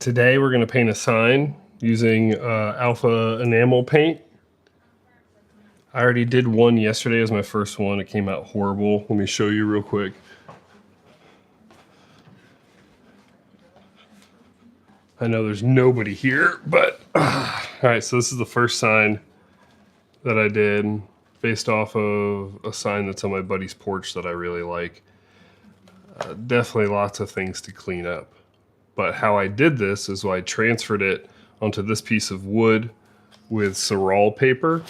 Today we're going to paint a sign using alpha enamel paint. I already did one yesterday as my first one. It came out horrible. Let me show you real quick. I know there's nobody here, but all right, so this is the first sign that I did based off of a sign that's on my buddy's porch that I really like. Definitely lots of things to clean up. But how I did this is I transferred it onto this piece of wood with Cerol paper.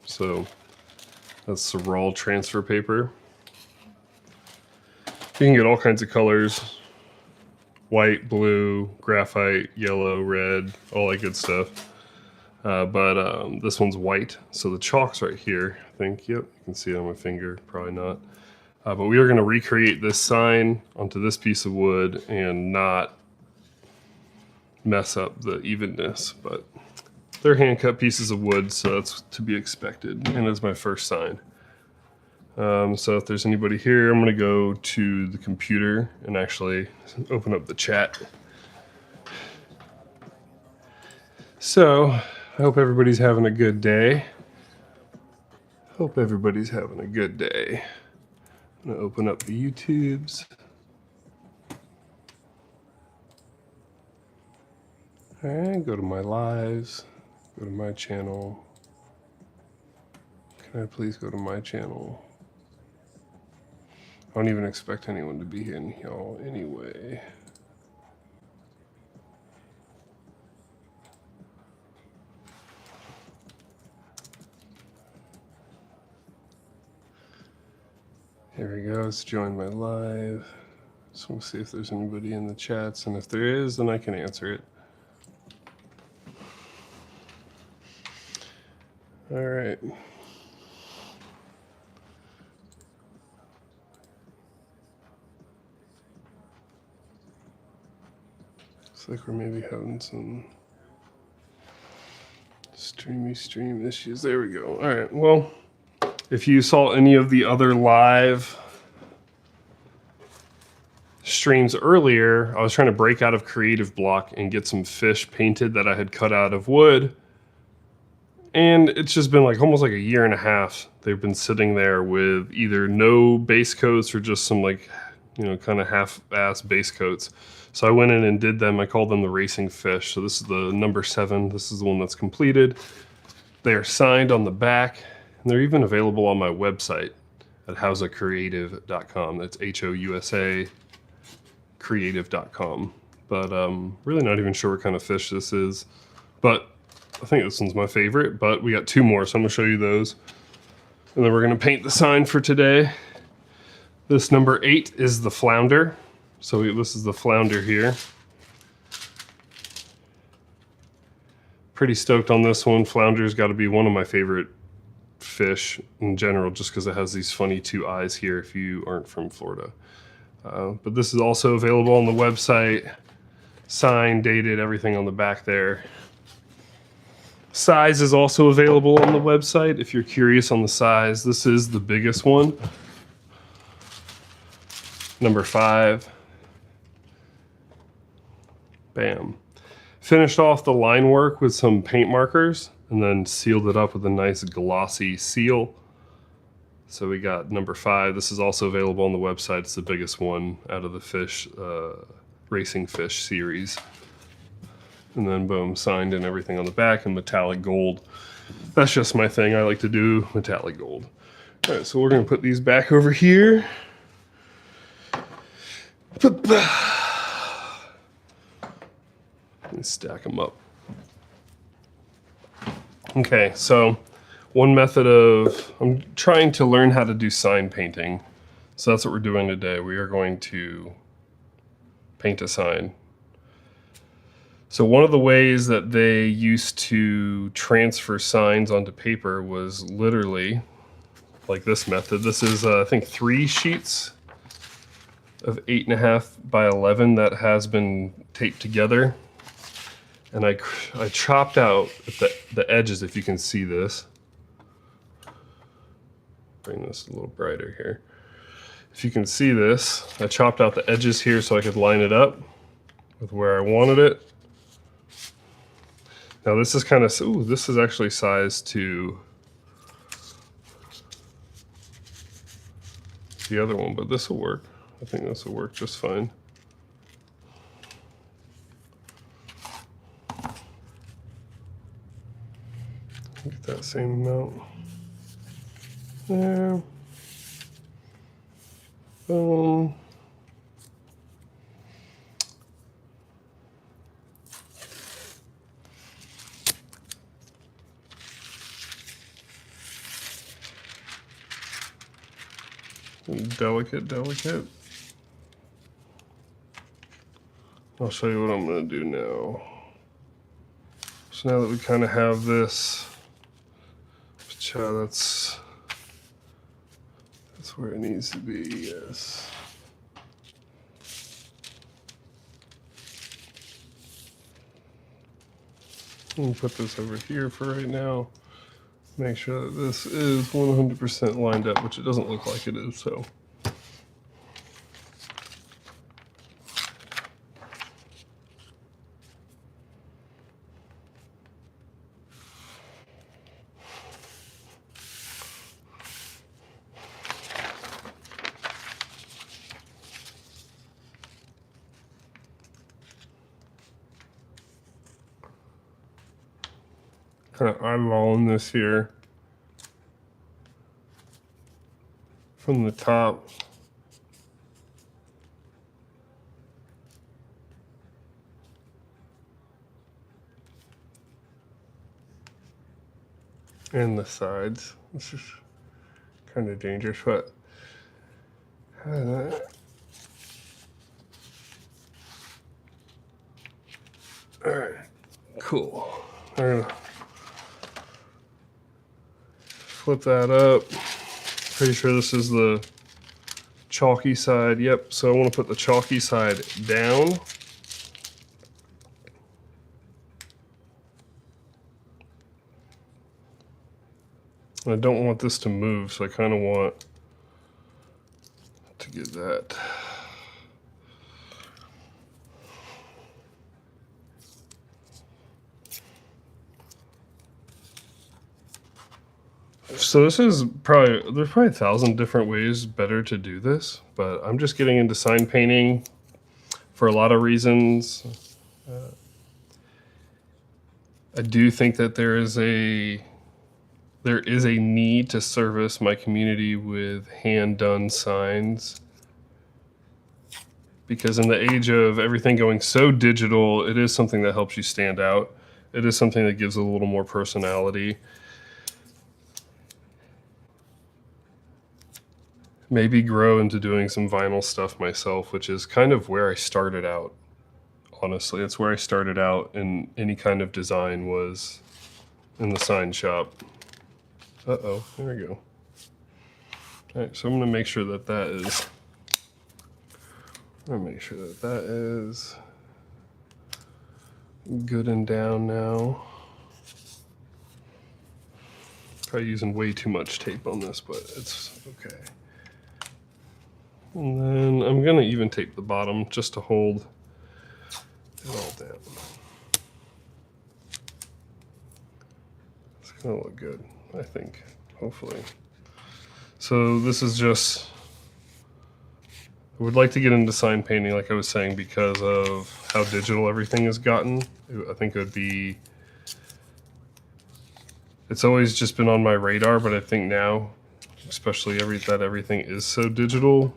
So that's Cerol transfer paper. You can get all kinds of colors. White, blue, graphite, yellow, red, all that good stuff. But this one's white, so the chalk's right here. I think, yep, you can see it on my finger, probably not. But we are gonna recreate this sign onto this piece of wood and not mess up the evenness, but they're hand-cut pieces of wood, so that's to be expected, and it's my first sign. So if there's anybody here, I'm gonna go to the computer and actually open up the chat. So, I hope everybody's having a good day. Hope everybody's having a good day. I'm gonna open up the YouTubes. All right, go to my lives, go to my channel. Can I please go to my channel? I don't even expect anyone to be here anyway. Here we go, let's join my live. Just want to see if there's anybody in the chats, and if there is, then I can answer it. All right. Looks like we're maybe having some stream issues. There we go. All right, well, if you saw any of the other live streams earlier, I was trying to break out of creative block and get some fish painted that I had cut out of wood. And it's just been like almost like a year and a half. They've been sitting there with either no base coats or just some like, you know, kind of half-ass base coats. So I went in and did them. I called them the racing fish. So this is the number 7. This is the one that's completed. They are signed on the back, and they're even available on my website at housacreative.com. That's H-O-U-S-A creative.com. But really not even sure what kind of fish this is. But I think this one's my favorite, but we got 2 more, so I'm gonna show you those. And then we're gonna paint the sign for today. This number 8 is the flounder. So this is the flounder here. Pretty stoked on this one. Flounder's gotta be one of my favorite fish in general, just because it has these funny 2 eyes here if you aren't from Florida. But this is also available on the website. Signed, dated, everything on the back there. Size is also available on the website if you're curious on the size. This is the biggest one. Number 5. Bam. Finished off the line work with some paint markers and then sealed it up with a nice glossy seal. So we got number 5. This is also available on the website. It's the biggest one out of the fish, racing fish series. And then boom, signed and everything on the back in metallic gold. That's just my thing. I like to do metallic gold. All right, so we're gonna put these back over here. Let me stack them up. Okay, so one method of, I'm trying to learn how to do sign painting. So that's what we're doing today. We are going to paint a sign. So one of the ways that they used to transfer signs onto paper was literally like this method. This is, I think, 3 sheets of 8.5 by 11 that has been taped together. And I chopped out the edges, if you can see this. Bring this a little brighter here. If you can see this, I chopped out the edges here so I could line it up. with where I wanted it. Now this is kind of, ooh, this is actually sized to the other one, but this will work. I think this will work just fine. Get that same amount there. Boom. Delicate. I'll show you what I'm going to do now. So now that we kind of have this, that's where it needs to be, yes. I'm going to put this over here for right now. Make sure that this is 100% lined up, which it doesn't look like it is, so. Kind of eyeballing this here from the top. And the sides. This is kind of dangerous, but all right, cool. I'm gonna flip that up. Pretty sure this is the chalky side. Yep, so I want to put the chalky side down. I don't want this to move, so I kind of want to get that. So this is there's probably 1,000 different ways better to do this, but I'm just getting into sign painting for a lot of reasons. I do think that there is a need to service my community with hand-done signs, because in the age of everything going so digital, it is something that helps you stand out. It is something that gives a little more personality. Maybe grow into doing some vinyl stuff myself, which is kind of where I started out. Honestly, it's where I started out in any kind of design, was in the sign shop. Uh-oh, there we go. All right, so I'm gonna make sure that that is, good and down now. Probably using way too much tape on this, but it's okay. And then I'm gonna even tape the bottom just to hold it all down. It's gonna look good, I think, hopefully. So this is just, I would like to get into sign painting, like I was saying, because of how digital everything has gotten. I think it would be, it's always just been on my radar, but I think now, especially that everything is so digital,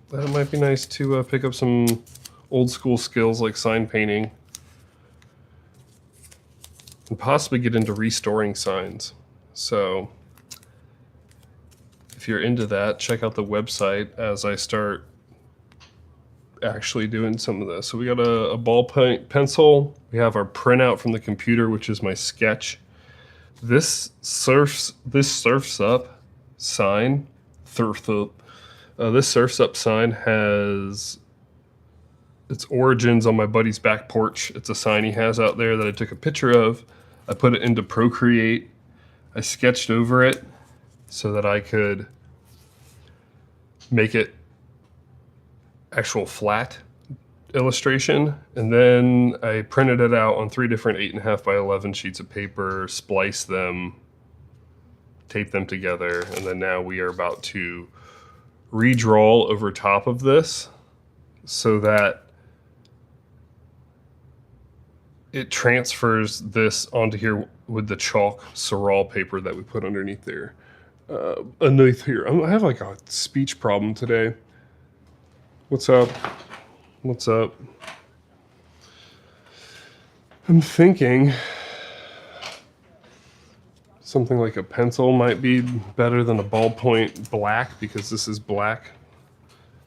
that it might be nice to pick up some old school skills like sign painting and possibly get into restoring signs. So if you're into that, check out the website as I start actually doing some of this. So we got a ballpoint pencil. We have our printout from the computer, which is my sketch. This surfs up sign has its origins on my buddy's back porch. It's a sign he has out there that I took a picture of. I put it into Procreate. I sketched over it so that I could make it actual flat illustration, and then I printed it out on 3 different 8.5 by 11 sheets of paper, spliced them, taped them together, and then now we are about to redraw over top of this so that it transfers this onto here with the chalk Sorrel paper that we put underneath there. Underneath here. I have like a speech problem today. What's up? What's up? I'm thinking something like a pencil might be better than a ballpoint black, because this is black.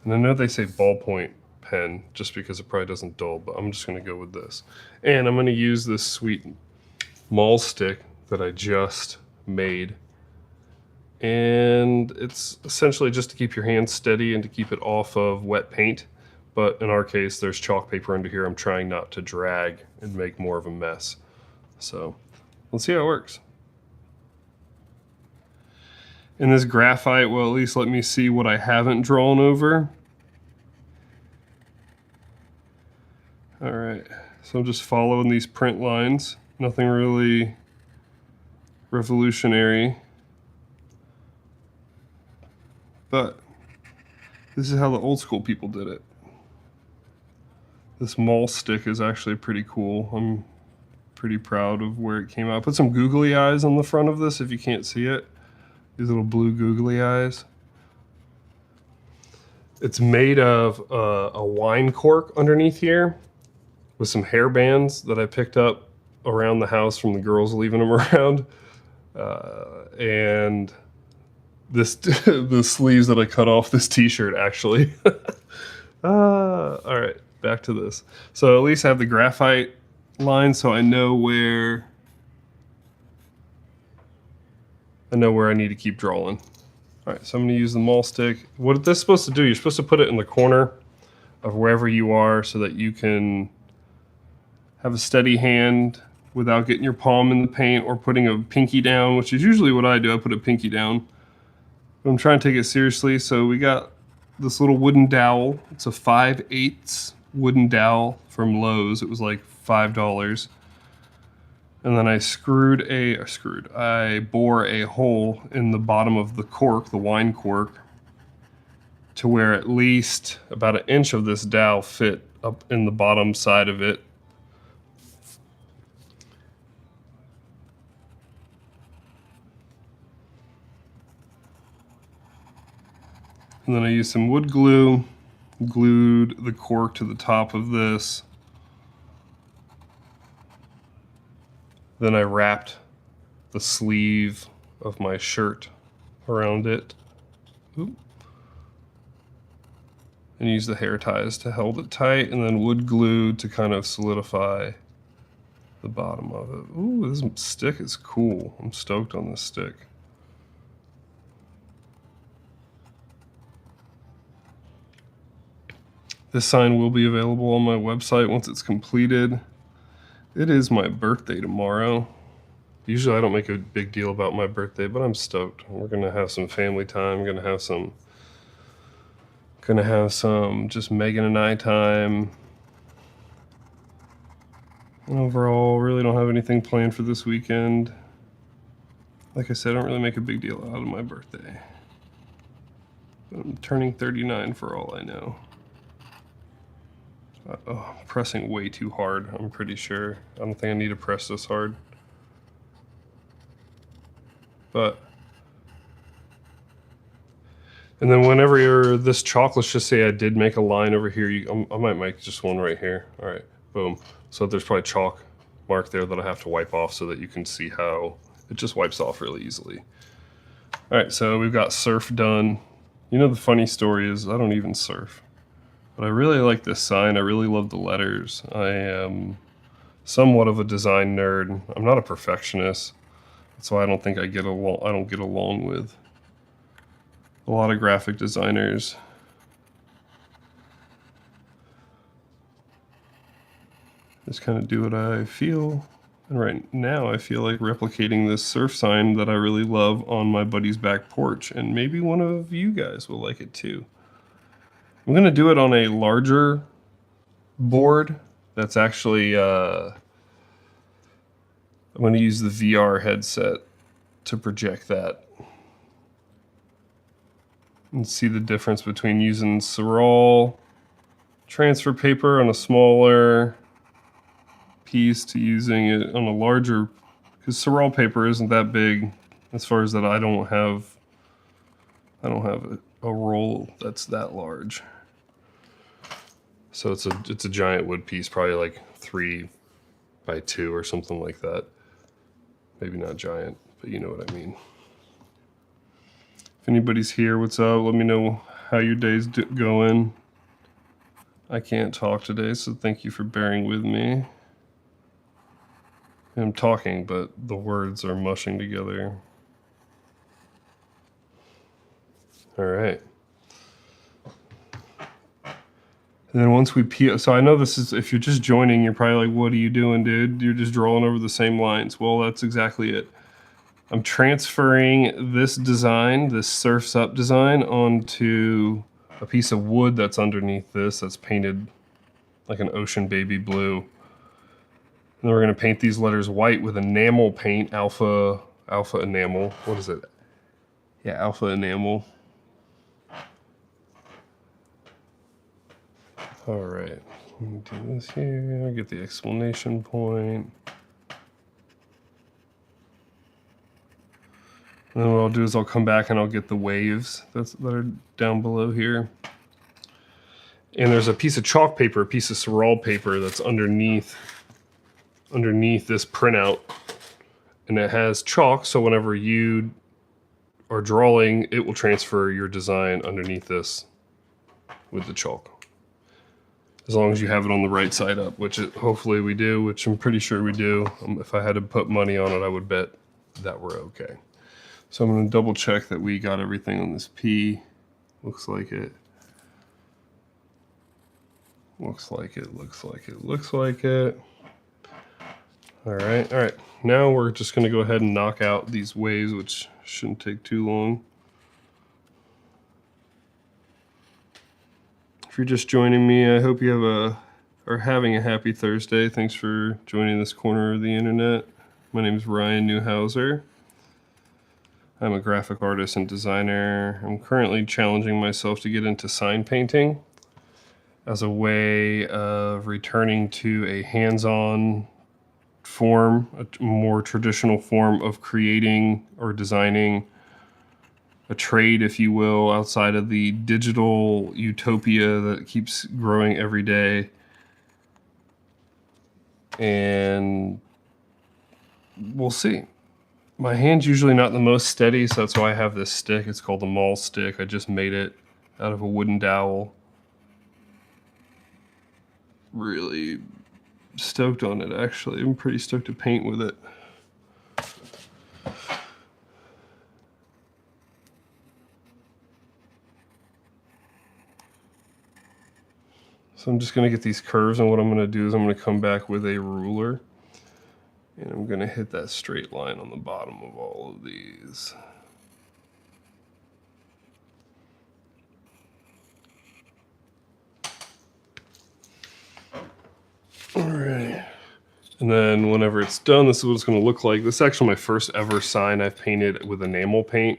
And I know they say ballpoint pen just because it probably doesn't dull, but I'm just going to go with this. And I'm going to use this sweet maul stick that I just made. And it's essentially just to keep your hands steady and to keep it off of wet paint. But in our case, there's chalk paper under here. I'm trying not to drag and make more of a mess. So let's see how it works. And this graphite will at least let me see what I haven't drawn over. All right, so I'm just following these print lines. Nothing really revolutionary. But this is how the old school people did it. This maul stick is actually pretty cool. I'm pretty proud of where it came out. I put some googly eyes on the front of this if you can't see it. These little blue googly eyes. It's made of a wine cork underneath here with some hair bands that I picked up around the house from the girls leaving them around. And this the sleeves that I cut off this t-shirt actually. All right, back to this. So at least I have the graphite line so I know where I need to keep drawing. All right, so I'm gonna use the maul stick. What this is supposed to do, you're supposed to put it in the corner of wherever you are so that you can have a steady hand without getting your palm in the paint or putting a pinky down, which is usually what I do. I put a pinky down. But I'm trying to take it seriously. So we got this little wooden dowel. It's a 5/8 wooden dowel from Lowe's. It was like $5. And then I bore a hole in the bottom of the cork, the wine cork, to where at least about 1 inch of this dowel fit up in the bottom side of it. And then I used some wood glue, glued the cork to the top of this. Then I wrapped the sleeve of my shirt around it. Oop. And used the hair ties to hold it tight, and then wood glue to kind of solidify the bottom of it. Ooh, this stick is cool. I'm stoked on this stick. This sign will be available on my website once it's completed. It is my birthday tomorrow. Usually I don't make a big deal about my birthday, but I'm stoked. We're gonna have some family time. Gonna have some just Megan and I time. And overall, really don't have anything planned for this weekend. Like I said, I don't really make a big deal out of my birthday. But I'm turning 39 for all I know. I'm pressing way too hard, I'm pretty sure. I don't think I need to press this hard. But, and then whenever you're this chalk, let's just say I did make a line over here. I might make just one right here. All right, boom. So there's probably chalk mark there that I have to wipe off so that you can see how it just wipes off really easily. All right, so we've got surf done. You know, the funny story is I don't even surf. But I really like this sign. I really love the letters. I am somewhat of a design nerd. I'm not a perfectionist. That's why I don't think I get along with a lot of graphic designers. Just kind of do what I feel. And right now I feel like replicating this surf sign that I really love on my buddy's back porch. And maybe one of you guys will like it too. I'm gonna do it on a larger board that's actually, I'm going to use the VR headset to project that and see the difference between using Sirol transfer paper on a smaller piece to using it on a larger, because Sirol paper isn't that big as far as that I don't have a roll that's that large. So it's a giant wood piece, probably like 3 by 2 or something like that. Maybe not giant, but you know what I mean. If anybody's here, what's up? Let me know how your day's going. I can't talk today, so thank you for bearing with me. I'm talking, but the words are mushing together. All right. And then once we peel, so I know this is, if you're just joining, you're probably like, what are you doing, dude? You're just drawing over the same lines. Well, that's exactly it. I'm transferring this design, this Surf's Up design, onto a piece of wood that's underneath this that's painted like an ocean baby blue. And then we're going to paint these letters white with enamel paint, alpha enamel. What is it? Yeah, alpha enamel. All right, let me do this here, get the exclamation point. And then what I'll do is I'll come back and I'll get the waves that are down below here. And there's a piece of chalk paper, a piece of Sirol paper that's underneath this printout. And it has chalk, so whenever you are drawing, it will transfer your design underneath this with the chalk. As long as you have it on the right side up, which hopefully we do, which I'm pretty sure we do. If I had to put money on it, I would bet that we're okay. So I'm going to double check that we got everything on this P. Looks like it. Looks like it, looks like it, looks like it. All right. Now we're just going to go ahead and knock out these waves, which shouldn't take too long. If you're just joining me, I hope you are having a happy Thursday. Thanks for joining this corner of the internet. My name is Ryan Newhouser. I'm a graphic artist and designer. I'm currently challenging myself to get into sign painting as a way of returning to a hands-on form, a more traditional form of creating or designing a trade, if you will, outside of the digital utopia that keeps growing every day. And we'll see. My hand's usually not the most steady, so that's why I have this stick. It's called the maul stick. I just made it out of a wooden dowel. Really stoked on it, actually. I'm pretty stoked to paint with it. So I'm just going to get these curves, and what I'm going to do is I'm going to come back with a ruler, and I'm going to hit that straight line on the bottom of all of these. All right. And then whenever it's done, this is what it's going to look like. This is actually my first ever sign I've painted with enamel paint.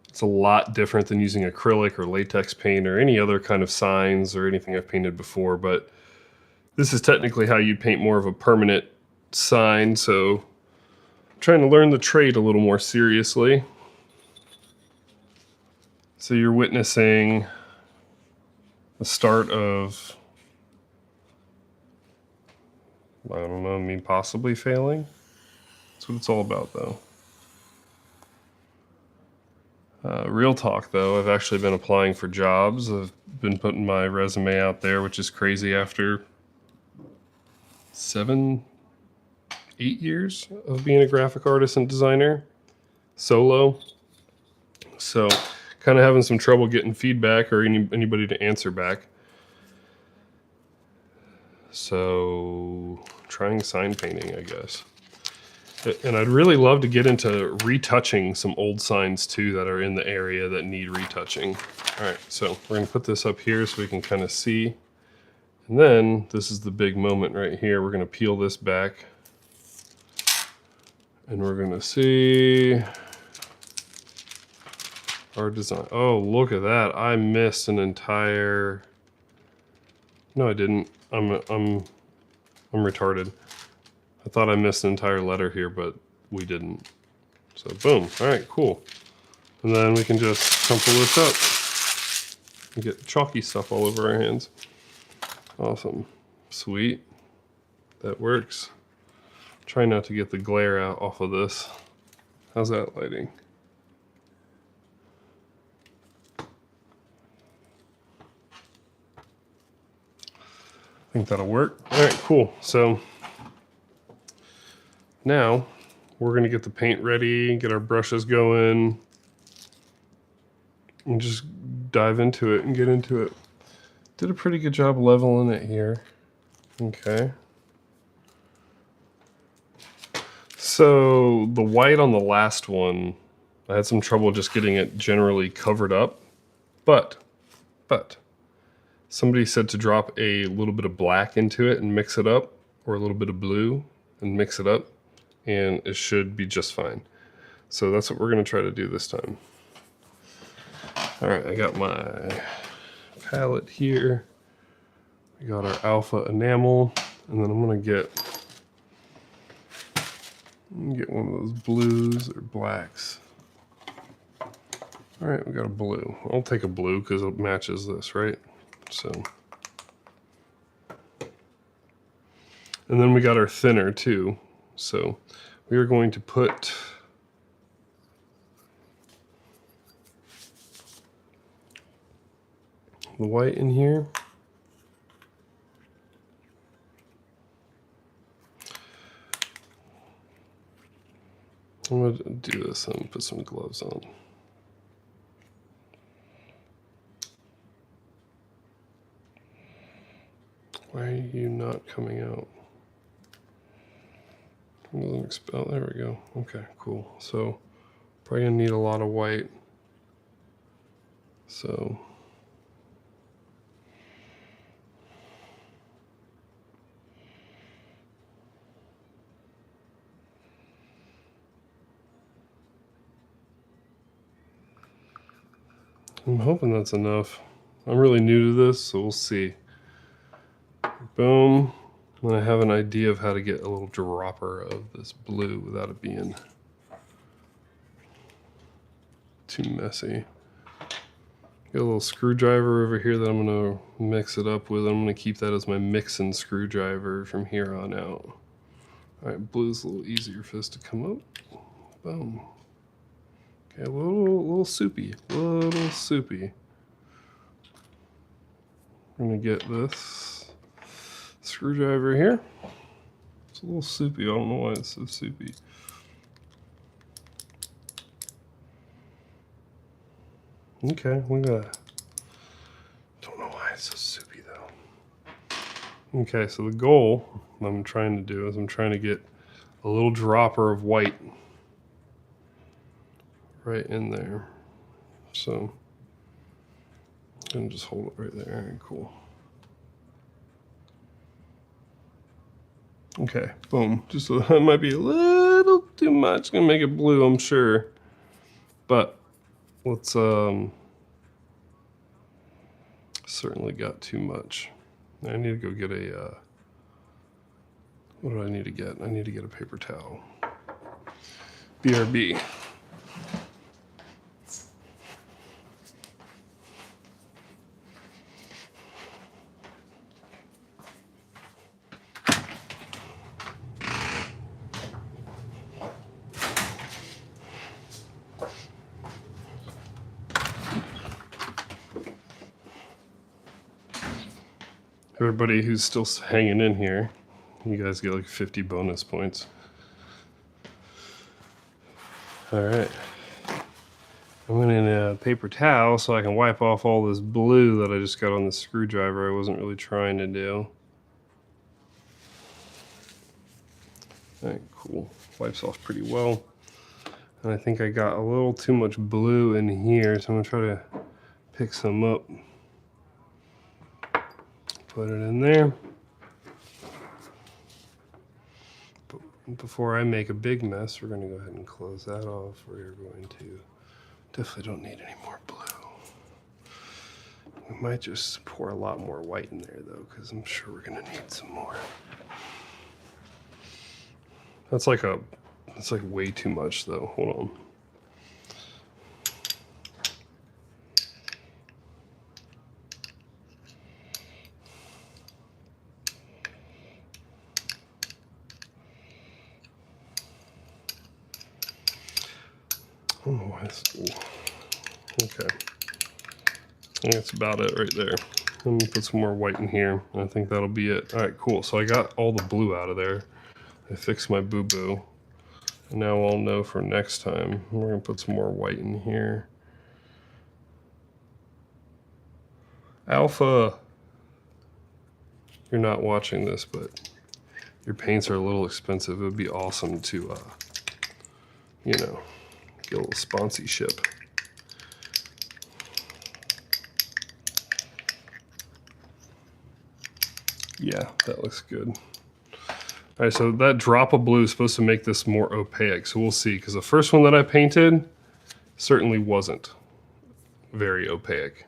It's a lot different than using acrylic or latex paint or any other kind of signs or anything I've painted before, but this is technically how you paint more of a permanent sign, so I'm trying to learn the trade a little more seriously. So you're witnessing the start of, I don't know, I mean, possibly failing. That's what it's all about, though. Real talk, though, I've actually been applying for jobs. I've been putting my resume out there, which is crazy after 7, 8 years of being a graphic artist and designer, solo. So kind of having some trouble getting feedback or anybody to answer back. So trying sign painting, I guess. And I'd really love to get into retouching some old signs too that are in the area that need retouching. All right, so we're gonna put this up here so we can kind of see. And then this is the big moment right here. We're going to peel this back and we're going to see our design. Oh, look at that. I missed an entire... No, I didn't. I'm retarded. I thought I missed an entire letter here, but we didn't. So boom. All right, cool. And then we can just crumple this up and get chalky stuff all over our hands. Awesome. Sweet. That works. Try not to get the glare out off of this. How's that lighting? I think that'll work. All right, cool. So now we're going to get the paint ready, get our brushes going, and just dive into it and get into it. Did a pretty good job leveling it here. Okay. So the white on the last one, I had some trouble just getting it generally covered up, but somebody said to drop a little bit of black into it and mix it up, or a little bit of blue and mix it up, and it should be just fine. So that's what we're going to try to do this time. All right, I got my palette here. We got our alpha enamel, and then I'm going to get one of those blues or blacks. All right, we got a blue. I'll take a blue because it matches this, right? So, and then we got our thinner too. So we are going to put the white in here. I'm going to do this and put some gloves on. Why are you not coming out? It doesn't expel. There we go. Okay, cool. So probably gonna need a lot of white. So I'm hoping that's enough. I'm really new to this, so we'll see. Boom. And I have an idea of how to get a little dropper of this blue without it being too messy. Got a little screwdriver over here that I'm going to mix it up with. I'm going to keep that as my mixing screwdriver from here on out. All right, blue's a little easier for this to come up. Boom. Okay, a little soupy, little soupy. I'm going to get this screwdriver here. It's a little soupy. I don't know why it's so soupy. Okay, we got. Don't know why it's so soupy though. Okay, so the goal I'm trying to do is I'm trying to get a little dropper of white right in there. So I'm gonna just hold it right there. All right, cool. Okay, boom. Just that might be a little too much. Gonna make it blue, I'm sure. But let's certainly got too much. I need to go get a what do I need to get? I need to get a paper towel. BRB. Everybody who's still hanging in here, you guys get like 50 bonus points. All right. I'm gonna need a paper towel so I can wipe off all this blue that I just got on the screwdriver I wasn't really trying to do. All right, cool. Wipes off pretty well. And I think I got a little too much blue in here, so I'm gonna try to pick some up. Put it in there. But before I make a big mess, we're going to go ahead and close that off. We're going to, definitely don't need any more blue. We might just pour a lot more white in there though, because I'm sure we're going to need some more. That's like way too much though. Hold on. Oh, okay. I think that's about it right there. Let me put some more white in here. I think that'll be it. All right, cool. So I got all the blue out of there. I fixed my boo-boo. Now I'll know for next time. We're gonna put some more white in here. Alpha, you're not watching this, but your paints are a little expensive. It would be awesome to, you know, get a little sponsorship. Yeah, that looks good. All right, so that drop of blue is supposed to make this more opaque, so we'll see, because the first one that I painted certainly wasn't very opaque.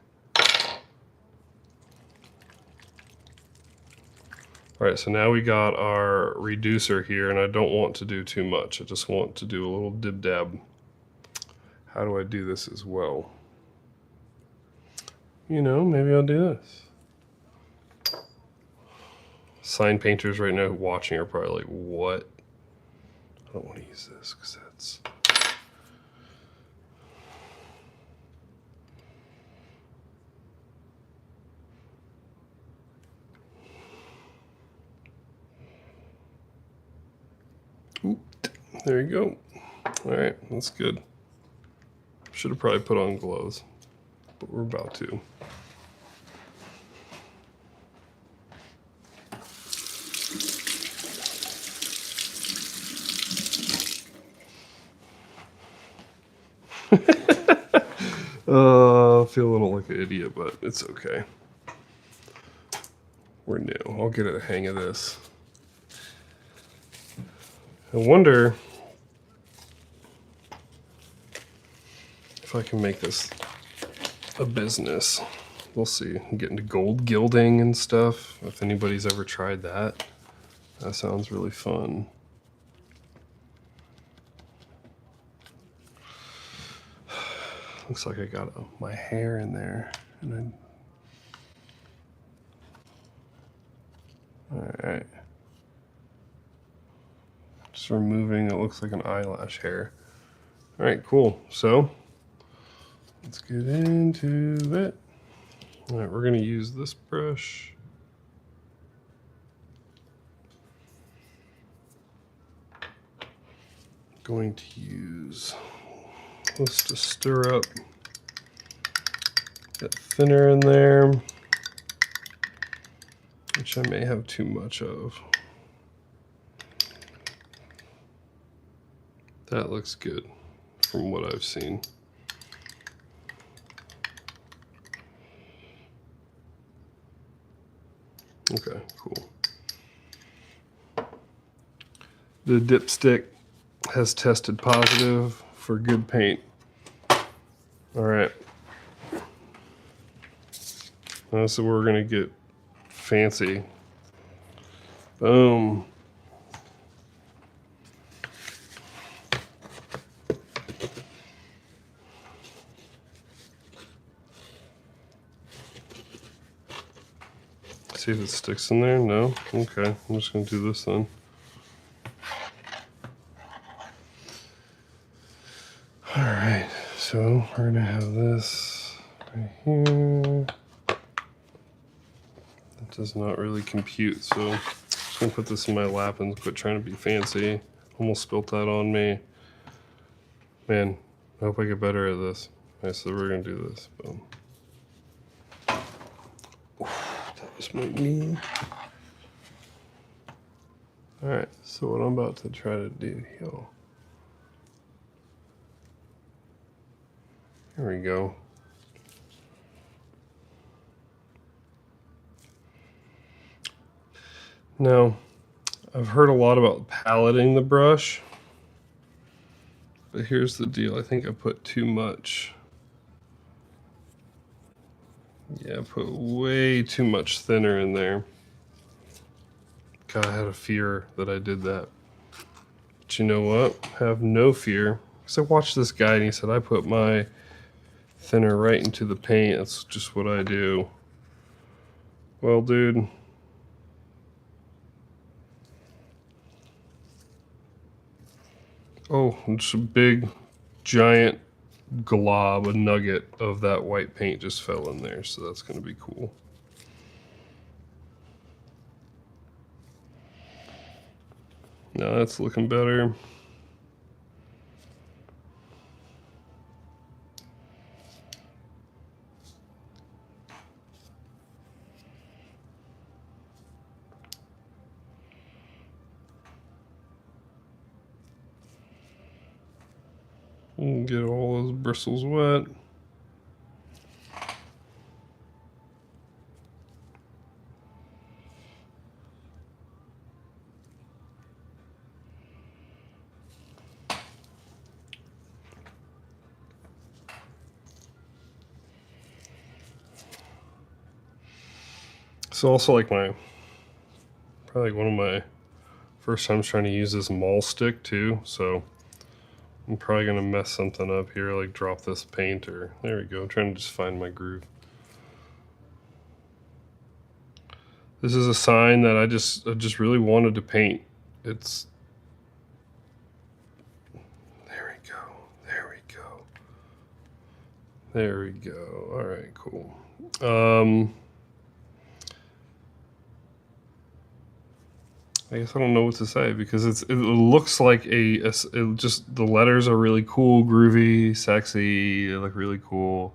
All right, so now we got our reducer here, and I don't want to do too much. I just want to do a little dib-dab. How do I do this as well? You know, maybe I'll do this. Sign painters right now watching are probably like, what? I don't want to use this because that's... Oop, there you go. All right, that's good. Should have probably put on gloves, but we're about to. I feel a little like an idiot, but it's okay. We're new. I'll get a hang of this. I wonder if I can make this a business. We'll see. Get into gold gilding and stuff. If anybody's ever tried that, that sounds really fun. Looks like I got my hair in there. And all right. Just removing, it looks like an eyelash hair. All right, cool. So let's get into it. All right, we're gonna use this brush. Going to use this to stir up that thinner in there, which I may have too much of. That looks good from what I've seen. Okay, cool. The dipstick has tested positive for good paint. All right. So we're gonna get fancy. Boom. See if it sticks in there. No? Okay, I'm just gonna do this then. All right, so we're gonna have this right here. It does not really compute, so I'm just gonna put this in my lap and quit trying to be fancy. Almost spilt that on me. Man, I hope I get better at this. All right, so we're gonna do this. Boom. That was my knee. All right, so what I'm about to try to do here. Here we go. Now, I've heard a lot about paleting the brush, but here's the deal. I think I put too much. Yeah, I put way too much thinner in there. God, I had a fear that I did that. But you know what? Have no fear. Because I watched this guy and he said, I put my thinner right into the paint. That's just what I do. Well, dude. Oh, just a big, giant glob, a nugget of that white paint just fell in there. So that's going to be cool. Now that's looking better. Get all those bristles wet. It's also like probably one of my first times trying to use this maul stick too, so I'm probably gonna mess something up here, like drop this paint or, there we go, I'm trying to just find my groove. This is a sign that I just really wanted to paint. It's, there we go, there we go. There we go, all right, cool. I guess I don't know what to say because it looks like just the letters are really cool, groovy, sexy. They look really cool.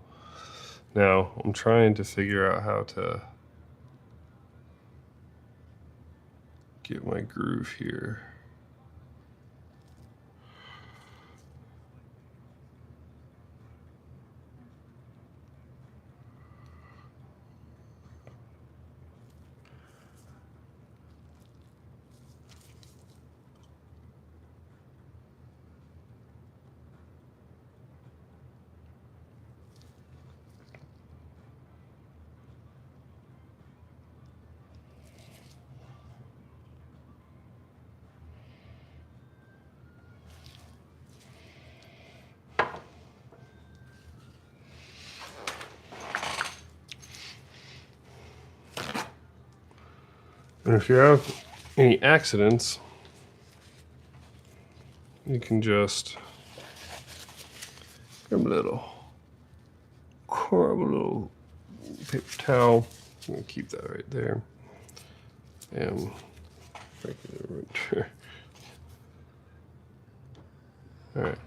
Now I'm trying to figure out how to get my groove here. And if you have any accidents, you can just grab a little paper towel. I'm gonna keep that right there. And break it right there. All right.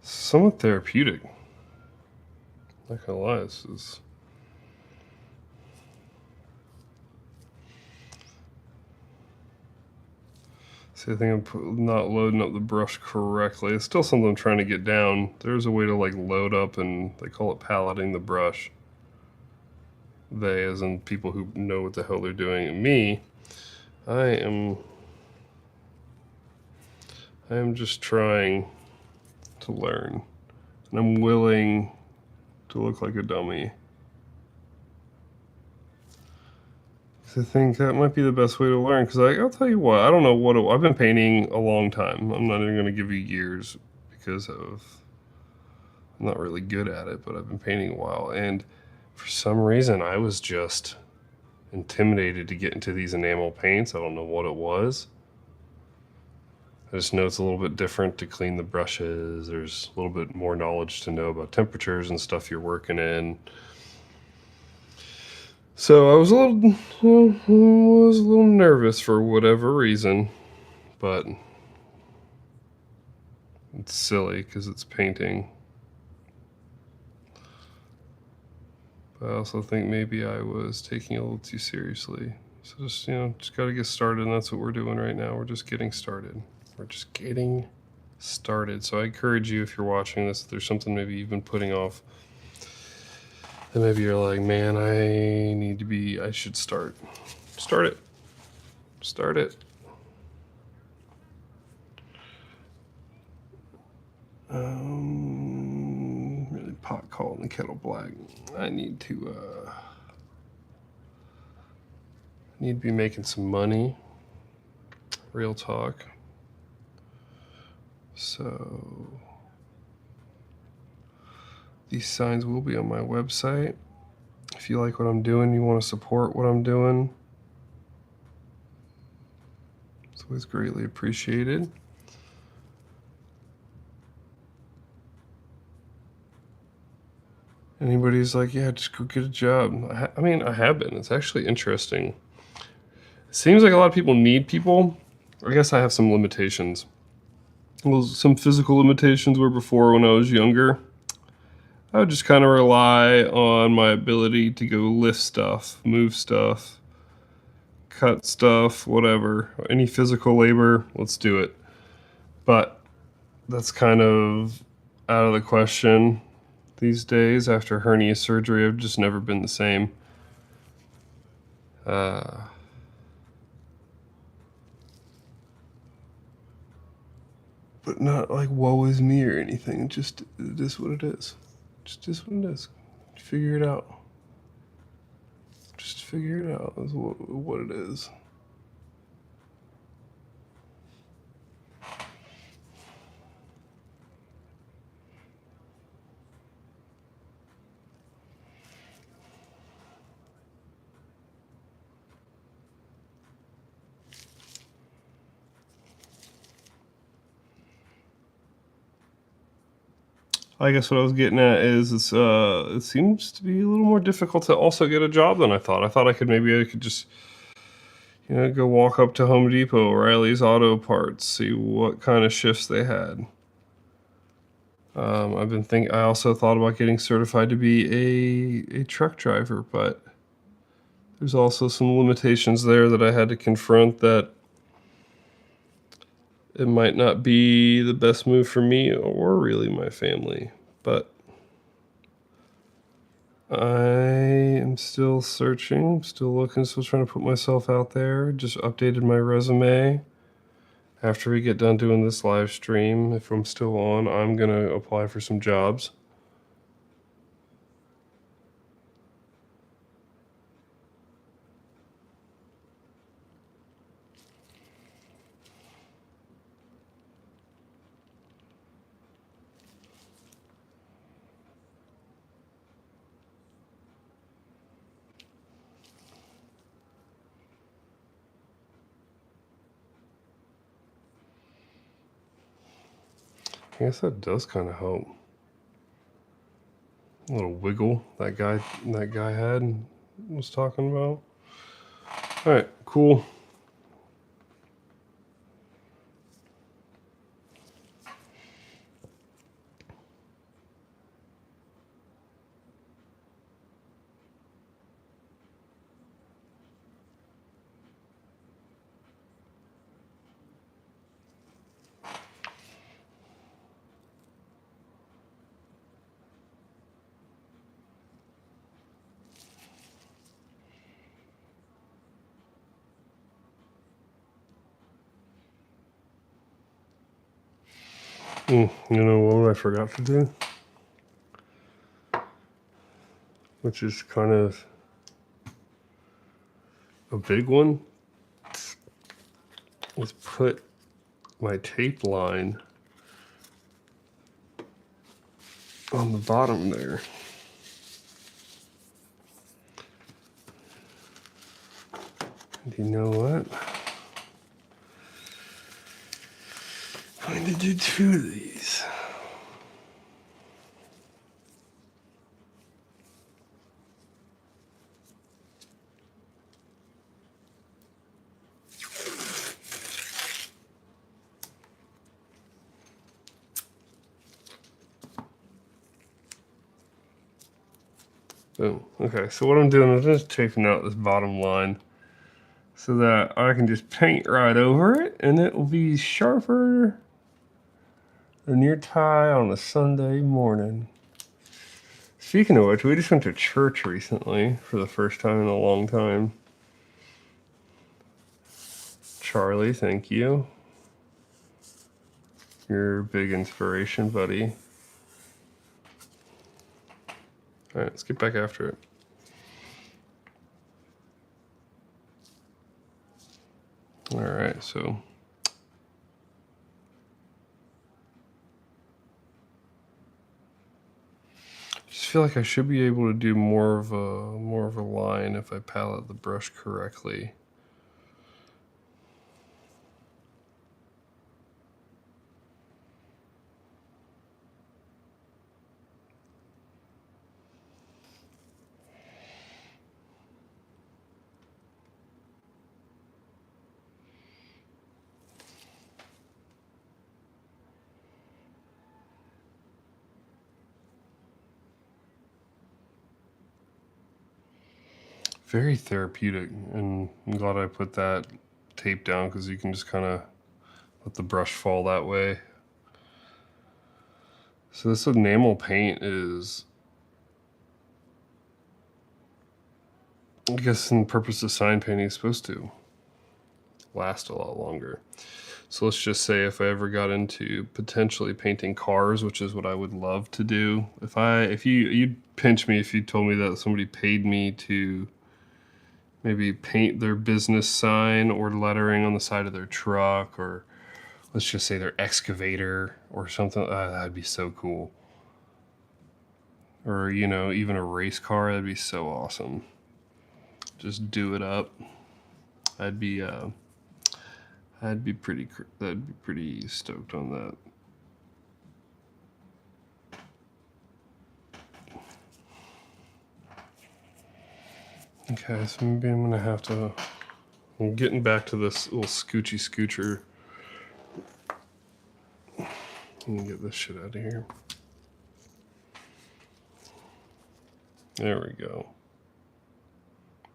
Somewhat therapeutic. Not gonna lie, this is. See, I think I'm not loading up the brush correctly. It's still something I'm trying to get down. There's a way to like load up, and they call it paleting the brush. They, as in people who know what the hell they're doing. And me, I am just trying to learn, and I'm willing to look like a dummy. I think that might be the best way to learn, because I'll tell you what, I don't know what I've been painting a long time. I'm not even going to give you years because I'm not really good at it, but I've been painting a while, and for some reason I was just intimidated to get into these enamel paints. I don't know what it was. I just know it's a little bit different to clean the brushes. There's a little bit more knowledge to know about temperatures and stuff you're working in. So I was a little nervous for whatever reason, but it's silly because it's painting. But I also think maybe I was taking it a little too seriously. So just, just got to get started, and that's what we're doing right now. We're just getting started. We're just getting started. So I encourage you, if you're watching this, if there's something maybe you've been putting off, and maybe you're like, man, I should start. Start it. Start it. Really pot calling the kettle black. I need to be making some money. Real talk. So these signs will be on my website. If you like what I'm doing, you want to support what I'm doing, it's always greatly appreciated. Anybody's like, yeah, just go get a job. I mean, I have been. It's actually interesting. It seems like a lot of people need people. I guess I have some limitations. Well, some physical limitations where before, when I was younger, I would just kind of rely on my ability to go lift stuff, move stuff, cut stuff, whatever. Any physical labor, let's do it. But that's kind of out of the question these days. After hernia surgery, I've just never been the same. But not like woe is me or anything. It is what it is. Just is what it is. Figure it out. Just figure it out is what it is. I guess what I was getting at is it seems to be a little more difficult to also get a job than I thought. I thought I could just go walk up to Home Depot, O'Reilly's Auto Parts, see what kind of shifts they had. I also thought about getting certified to be a truck driver, but there's also some limitations there that I had to confront, that it might not be the best move for me or really my family. But I am still searching, still looking, still trying to put myself out there. Just updated my resume. After we get done doing this live stream, if I'm still on, I'm going to apply for some jobs. I guess that does kind of help. A little wiggle that guy had and was talking about. All right, cool. You know what I forgot to do? Which is kind of a big one, is put my tape line on the bottom there. And you know what? I'm going to do 2 of these. Boom. Okay, so what I'm doing is just taping out this bottom line so that I can just paint right over it and it will be sharper than your tie on a Sunday morning. Speaking of which, we just went to church recently for the first time in a long time. Charlie, thank you. You're a big inspiration, buddy. All right, let's get back after it. All right, so I just feel like I should be able to do more of a line if I palette the brush correctly. Very therapeutic, and I'm glad I put that tape down because you can just kind of let the brush fall that way. So this enamel paint is, I guess in the purpose of sign painting, is supposed to last a lot longer. So let's just say if I ever got into potentially painting cars, which is what I would love to do. You'd pinch me if you told me that somebody paid me to maybe paint their business sign or lettering on the side of their truck, or let's just say their excavator or something. That'd be so cool. Or, you know, even a race car, that'd be so awesome. Just do it up. I'd be pretty stoked on that. Okay, so maybe I'm gonna have to. I'm getting back to this little scoocher. Let me get this shit out of here. There we go.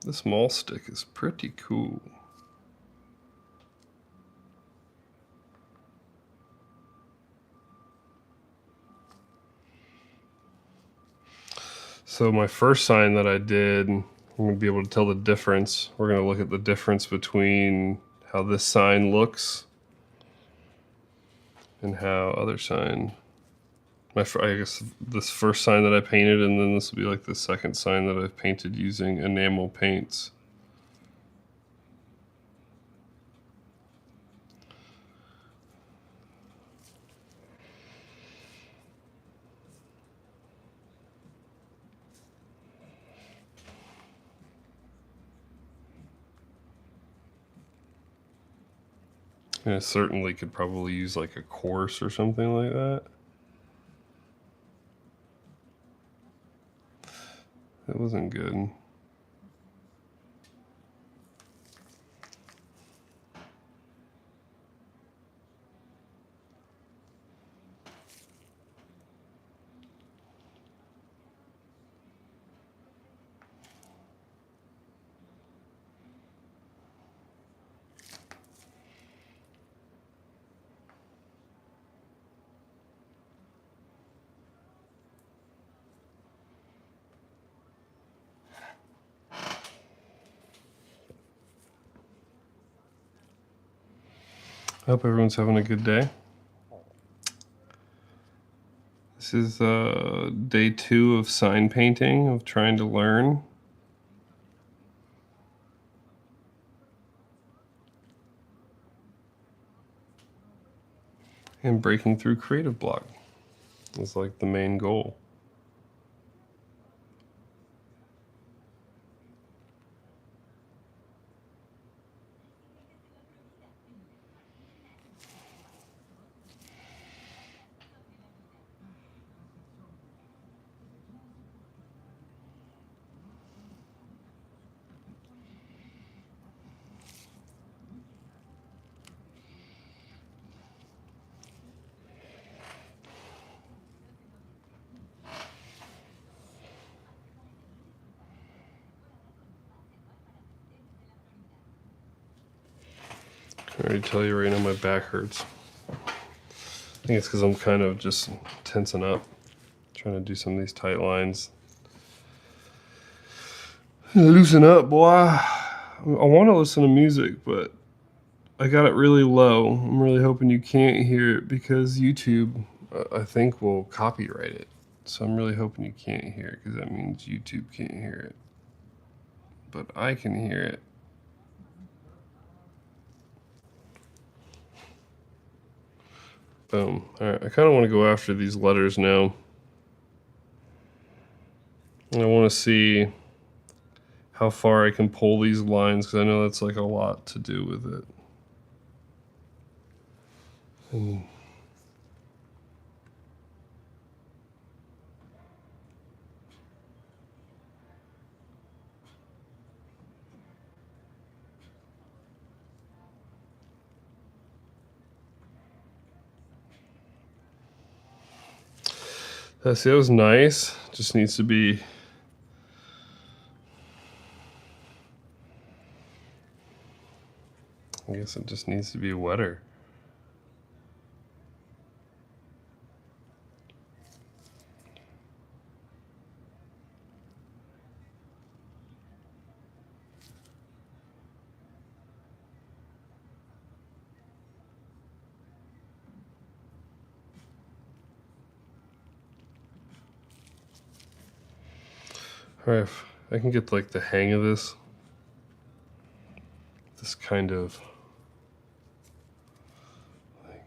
This mall stick is pretty cool. So my first sign that I did, I'm going to be able to tell the difference. We're going to look at the difference between how this sign looks and how other sign. I guess this first sign that I painted, and then this will be like the second sign that I've painted using enamel paints. And I certainly could probably use like a course or something like that. That wasn't good. I hope everyone's having a good day. This is day 2 of sign painting, of trying to learn. And breaking through creative block is like the main goal. I already tell you right now my back hurts. I think it's because I'm kind of just tensing up, trying to do some of these tight lines. Loosen up, boy. I want to listen to music, but I got it really low. I'm really hoping you can't hear it because YouTube, I think, will copyright it. So I'm really hoping you can't hear it because that means YouTube can't hear it. But I can hear it. Boom. All right, I kind of want to go after these letters now. I want to see how far I can pull these lines because I know that's like a lot to do with it. And see, that was nice. Just needs to be. I guess it just needs to be wetter. All right, if I can get like the hang of this kind of like.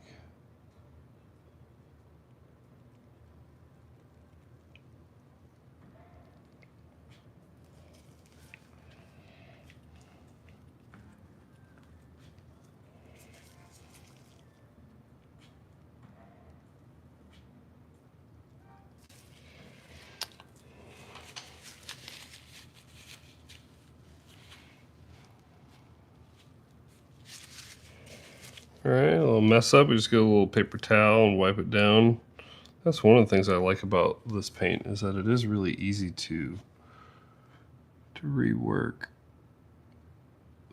All right, a little mess up. We just get a little paper towel and wipe it down. That's one of the things I like about this paint is that it is really easy to rework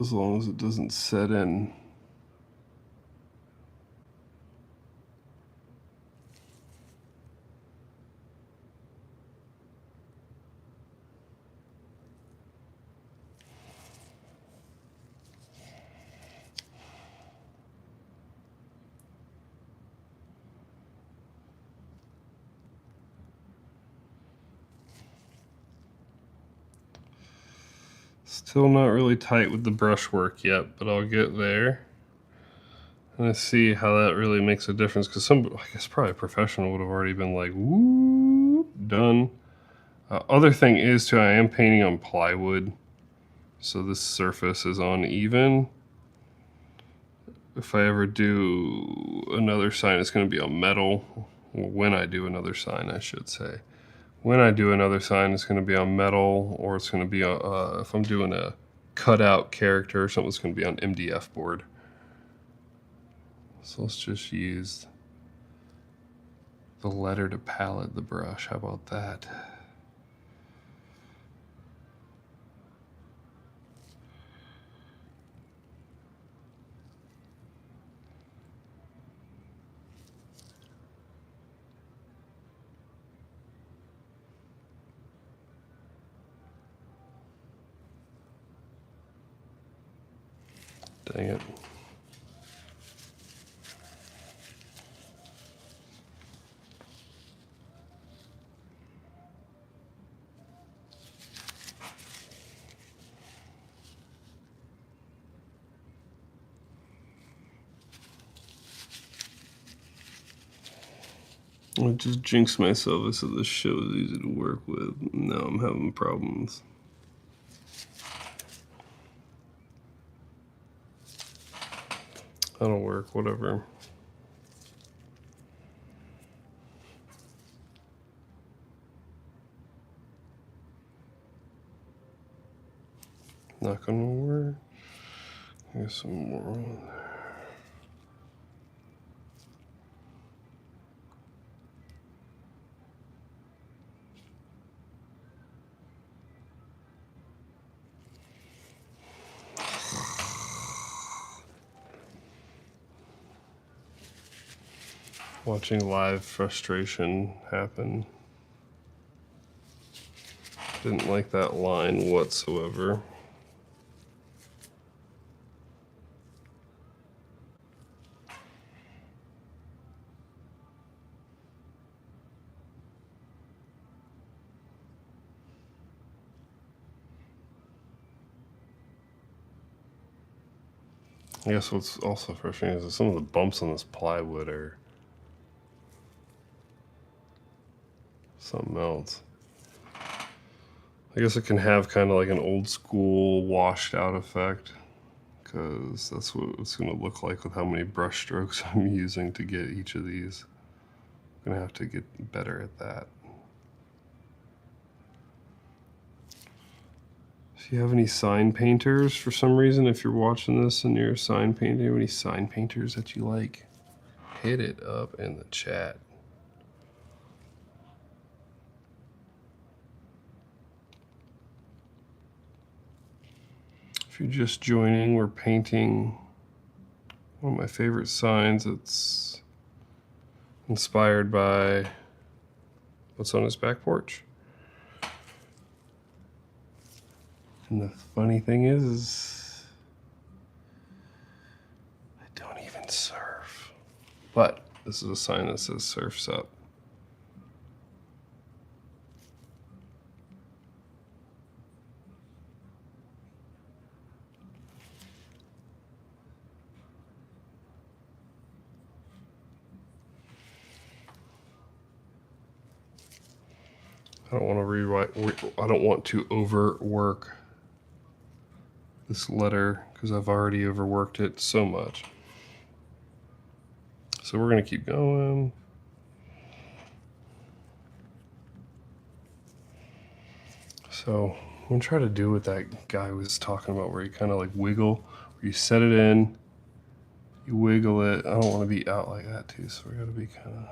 as long as it doesn't set in. Still not really tight with the brushwork yet, but I'll get there. And I see how that really makes a difference because I guess probably a professional would have already been like, woo, done. Other thing is too, I am painting on plywood, so this surface is uneven. If I ever do another sign, it's going to be on metal. When I do another sign, I should say. When I do another sign, it's going to be on metal, or it's going to be, if I'm doing a cutout character or something, it's going to be on MDF board. So let's just use the letter to palette the brush. How about that? Dang it. I just jinxed myself. I said this shit was easy to work with. Now I'm having problems. That'll work, whatever. Not gonna work. Here's some more on there. Watching live frustration happen. Didn't like that line whatsoever. I guess what's also frustrating is that some of the bumps on this plywood are something else. I guess it can have kind of like an old school washed out effect, because that's what it's going to look like with how many brush strokes I'm using to get each of these. I'm going to have to get better at that. If you have any sign painters for some reason, if you're watching this and you're a sign painter, you have any sign painters that you like, hit it up in the chat. If you're just joining, we're painting one of my favorite signs. It's inspired by what's on his back porch. And the funny thing is I don't even surf. But this is a sign that says surf's up. I don't want to rewrite. I don't want to overwork this letter because I've already overworked it so much. So we're going to keep going. So I'm going to try to do what that guy was talking about, where you kind of like wiggle, where you set it in, you wiggle it. I don't want to be out like that too, so we got to be kind of...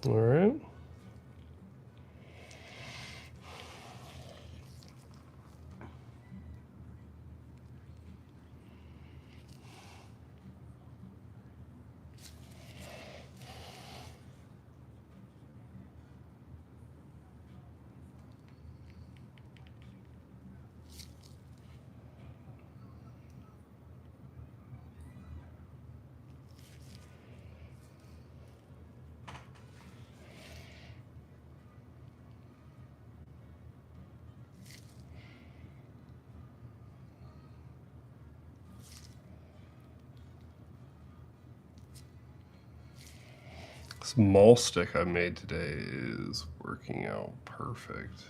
All right. This mall stick I made today is working out perfect.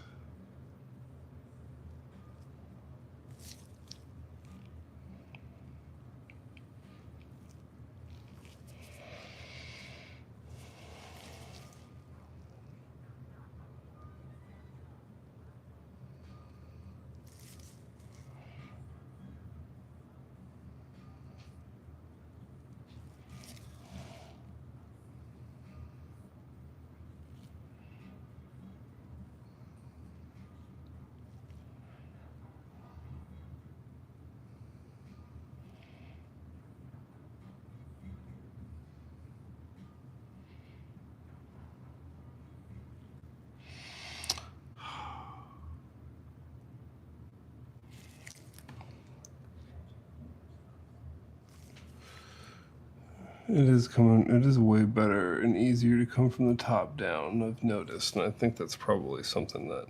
It is way better and easier to come from the top down, I've noticed, and I think that's probably something that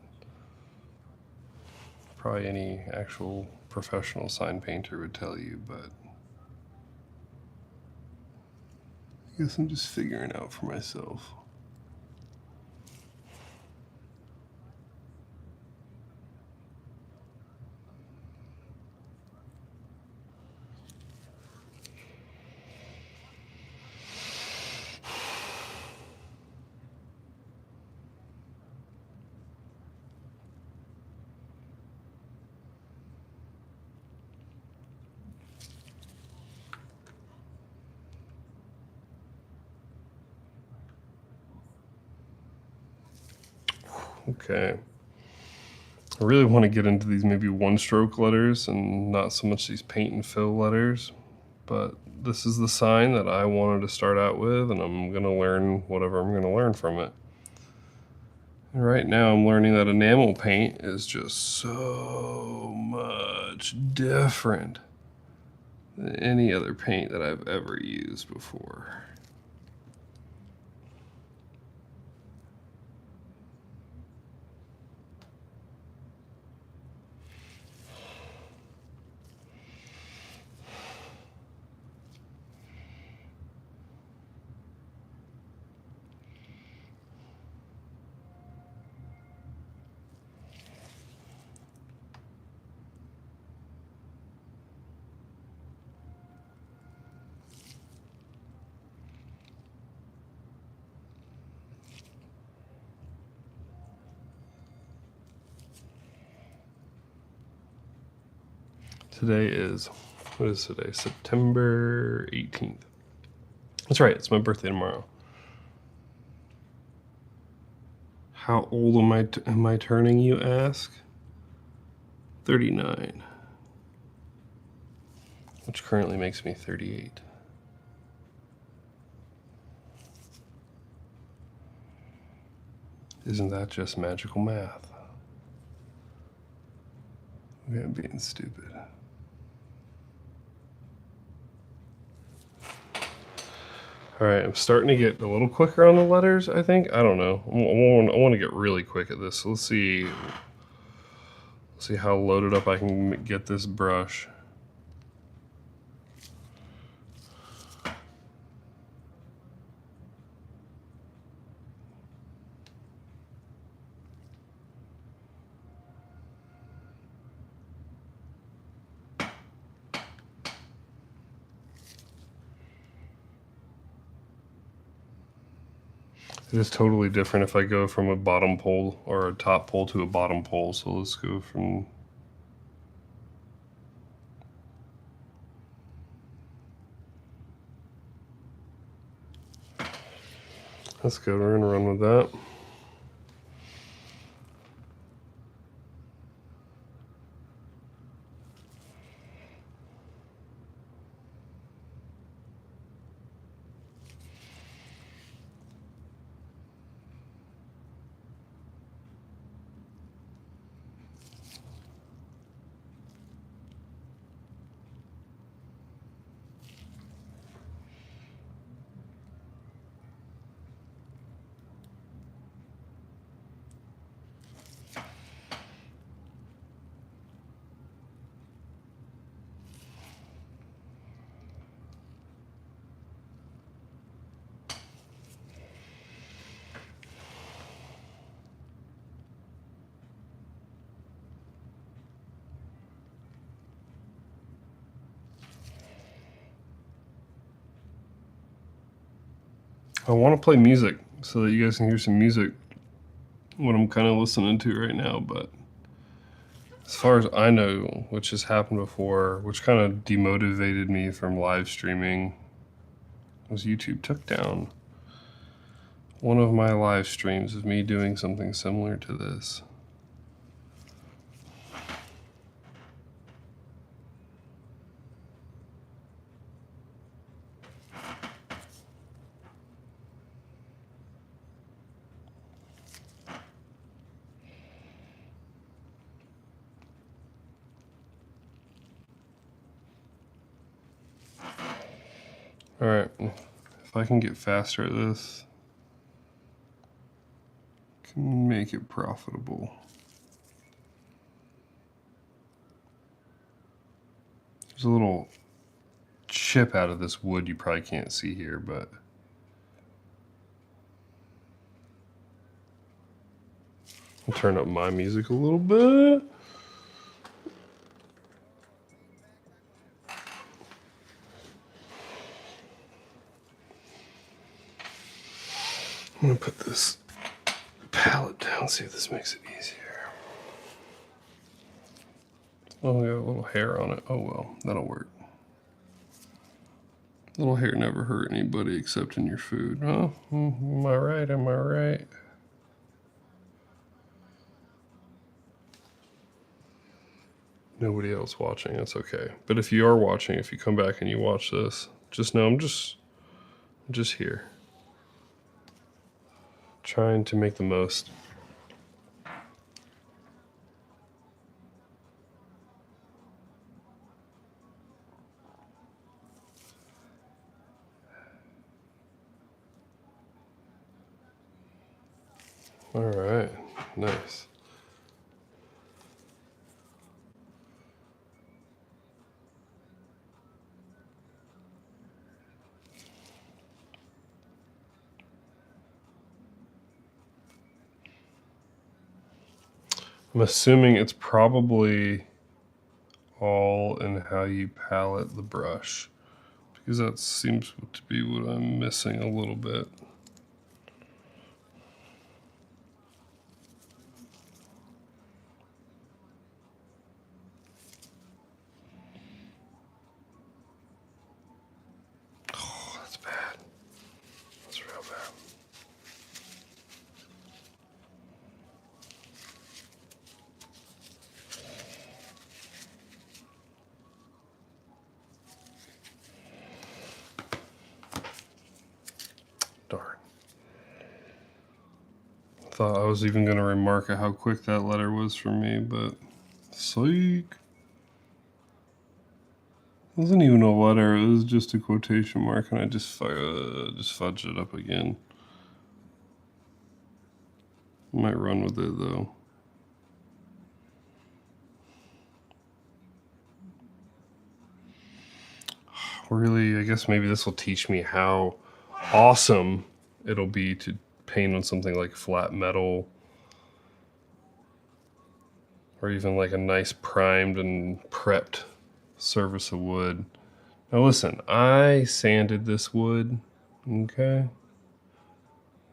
probably any actual professional sign painter would tell you, but I guess I'm just figuring out for myself. Okay. I really want to get into these maybe one-stroke letters and not so much these paint and fill letters, but this is the sign that I wanted to start out with, and I'm going to learn whatever I'm going to learn from it. And right now I'm learning that enamel paint is just so much different than any other paint that I've ever used before. Today is, what is today? September 18th. That's right, it's my birthday tomorrow. How old am I turning, you ask? 39. Which currently makes me 38. Isn't that just magical math? I'm being stupid. All right, I'm starting to get a little quicker on the letters, I think. I don't know. I want to get really quick at this. So let's see how loaded up I can get this brush. It is totally different if I go from a bottom pole or a top pole to a bottom pole. So let's go from... That's good, we're gonna run with that. I want to play music so that you guys can hear some music, what I'm kind of listening to right now, but as far as I know, which has happened before, which kind of demotivated me from live streaming, was YouTube took down one of my live streams of me doing something similar to this. All right, if I can get faster at this, I can make it profitable. There's a little chip out of this wood you probably can't see here, but I'll turn up my music a little bit. I'm gonna put this palette down, see if this makes it easier. Oh, we got a little hair on it. Oh well, that'll work. Little hair never hurt anybody except in your food. Huh? Am I right? Am I right? nobody else watching. That's okay. But if you are watching, if you come back and you watch this, just know I'm just here, trying to make the most. All right, nice. I'm assuming it's probably all in how you palette the brush, because that seems to be what I'm missing a little bit. Oh, that's bad. That's real bad. Darn. Thought I was even going to remark at how quick that letter was for me, but psych. It wasn't even a letter, it was just a quotation mark, and I just fudged it up again. Might run with it though. Really, I guess maybe this will teach me how awesome it'll be to paint on something like flat metal, or even like a nice primed and prepped surface of wood. Now listen, I sanded this wood, okay?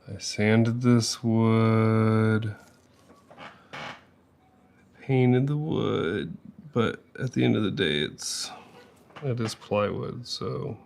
I sanded this wood, painted the wood, but at the end of the day, it is plywood, so.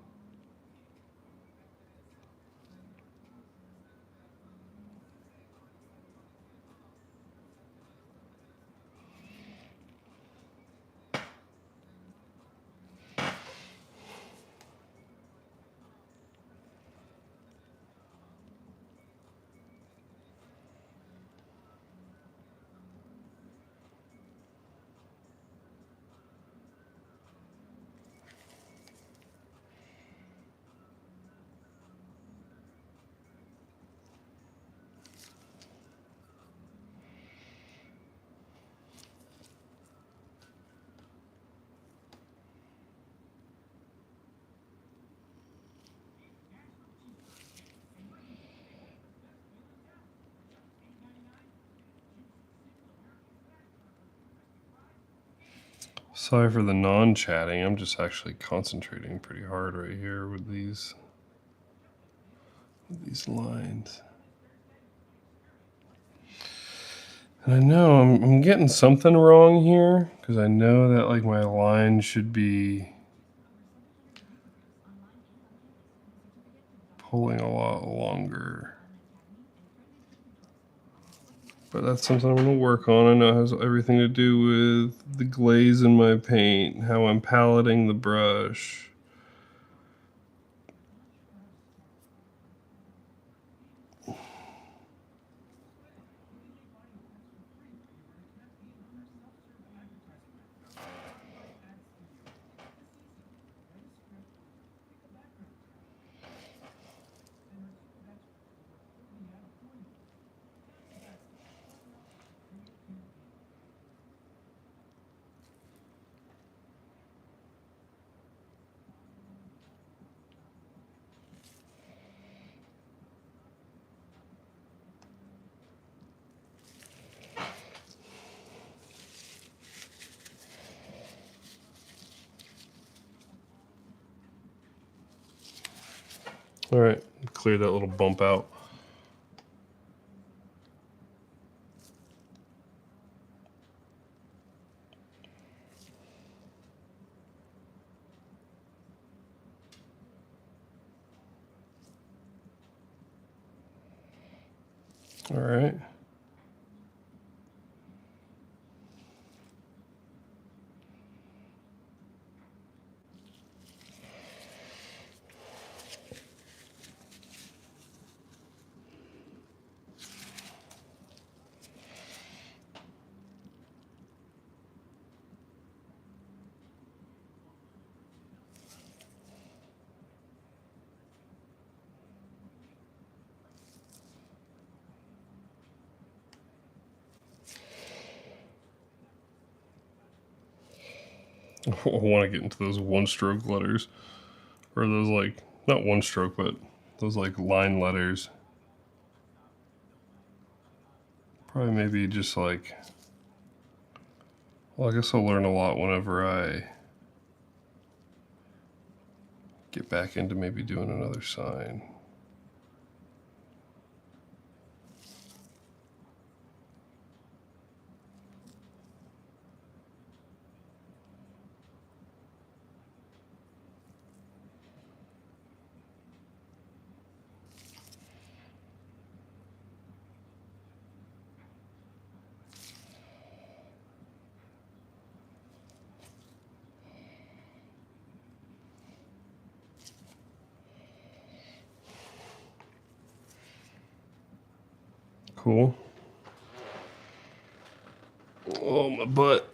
Sorry for the non-chatting, I'm just actually concentrating pretty hard right here with these lines. And I know I'm getting something wrong here, because I know that like my line should be pulling a lot longer. But that's something I'm going to work on. I know it has everything to do with the glaze in my paint, how I'm paleting the brush. All right, clear that little bump out. All right. I want to get into those one-stroke letters, or those like, not one-stroke, but those like line letters. Probably maybe just like, well, I guess I'll learn a lot whenever I get back into maybe doing another sign. Cool. Oh, my butt.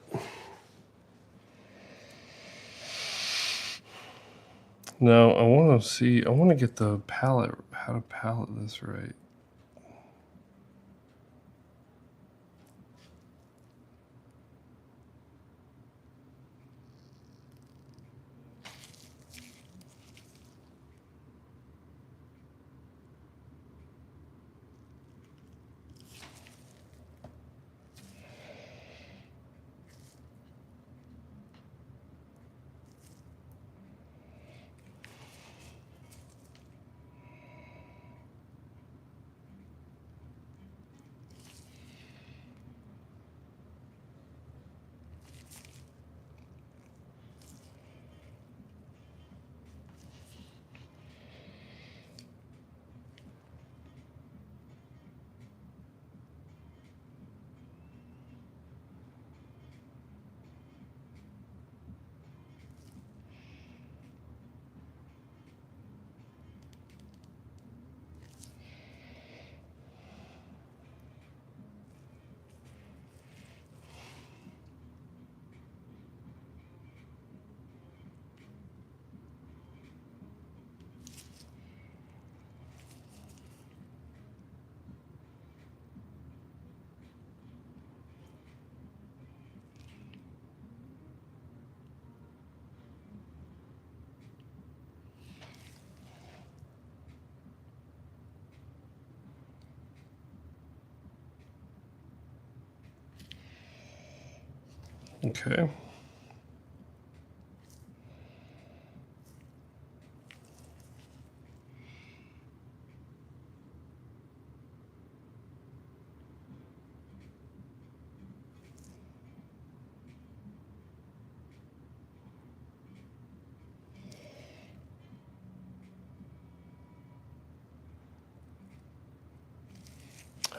Now, I want to see, I want to get the palette, how to palette this right. Okay.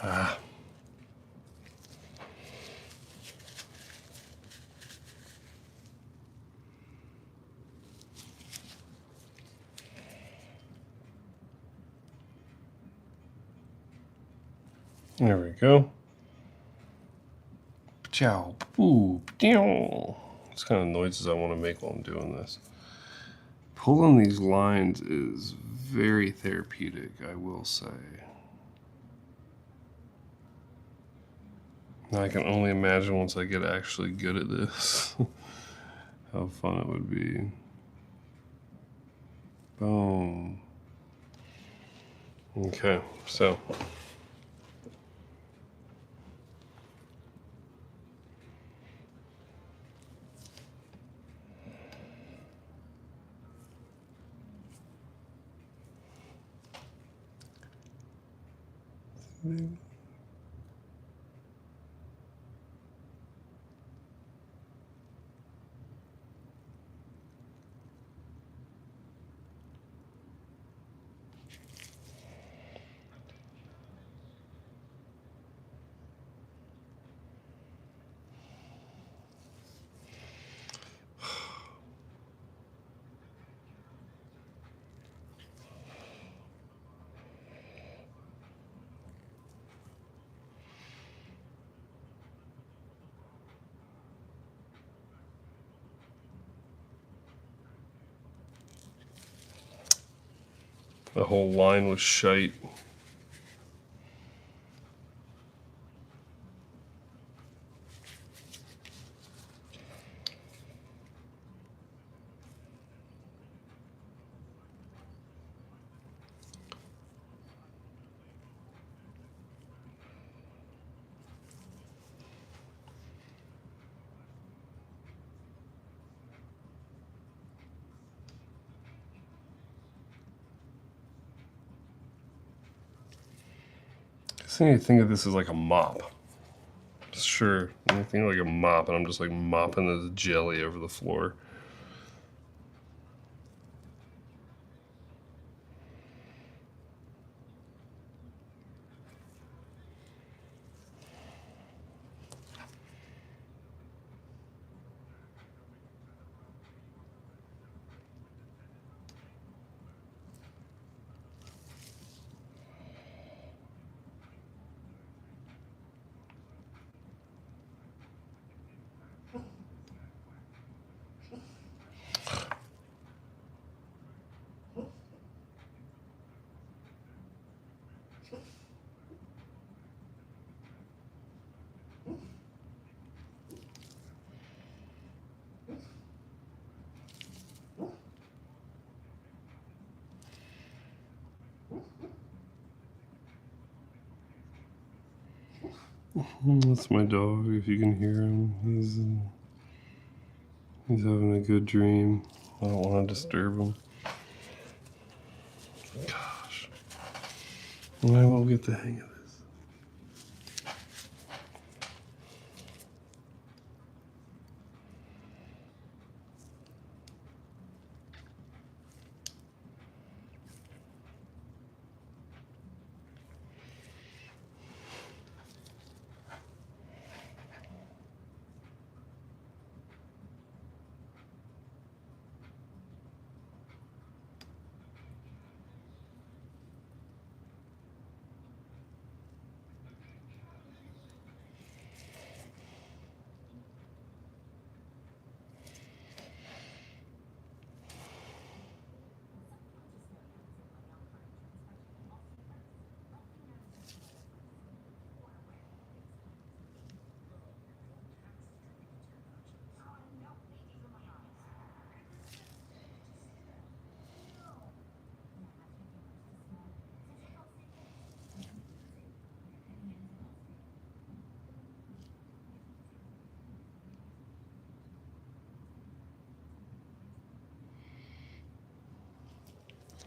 Ah. There we go. Chow, poo, down. It's kind of noises I want to make while I'm doing this. Pulling these lines is very therapeutic, I will say. Now I can only imagine once I get actually good at this, how fun it would be. Boom. Okay, so. The whole line was shite. I think of this as like a mop. Sure, I think like a mop, and I'm just like mopping this jelly over the floor. That's my dog, if you can hear him. He's having a good dream. I don't want to disturb him. Gosh. I will get the hang of this.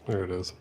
There it is.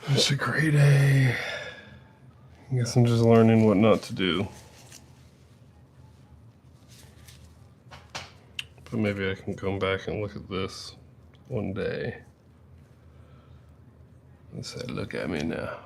It's a great day. I guess I'm just learning what not to do. But maybe I can come back and look at this one day and say, look at me now.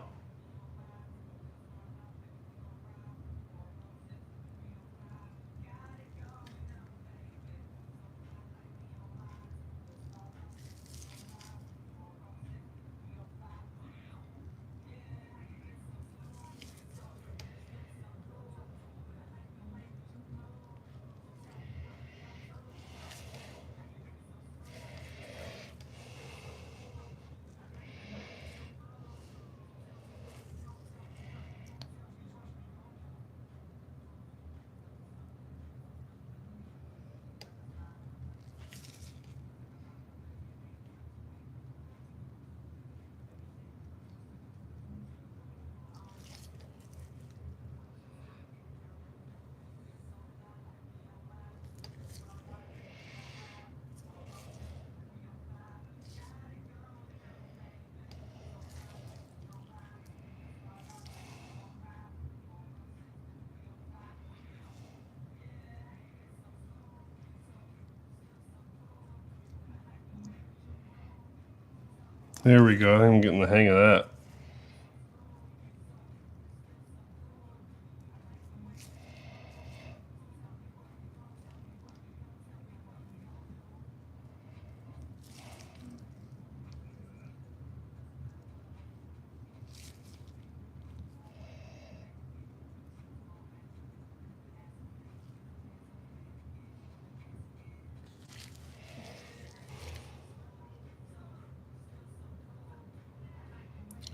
There we go. I think I'm getting the hang of that.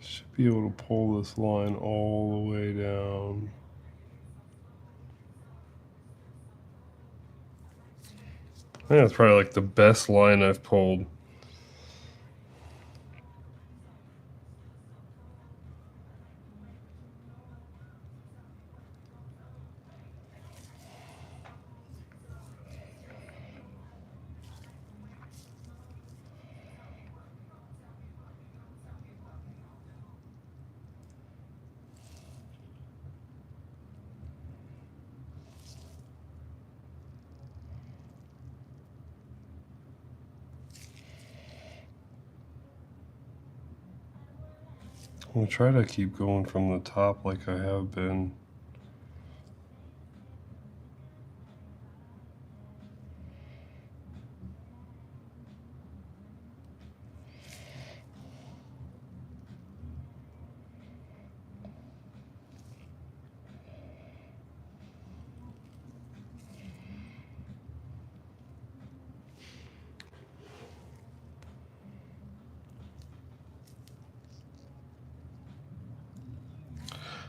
Should be able to pull this line all the way down. I think that's probably like the best line I've pulled. I'm going to try to keep going from the top like I have been.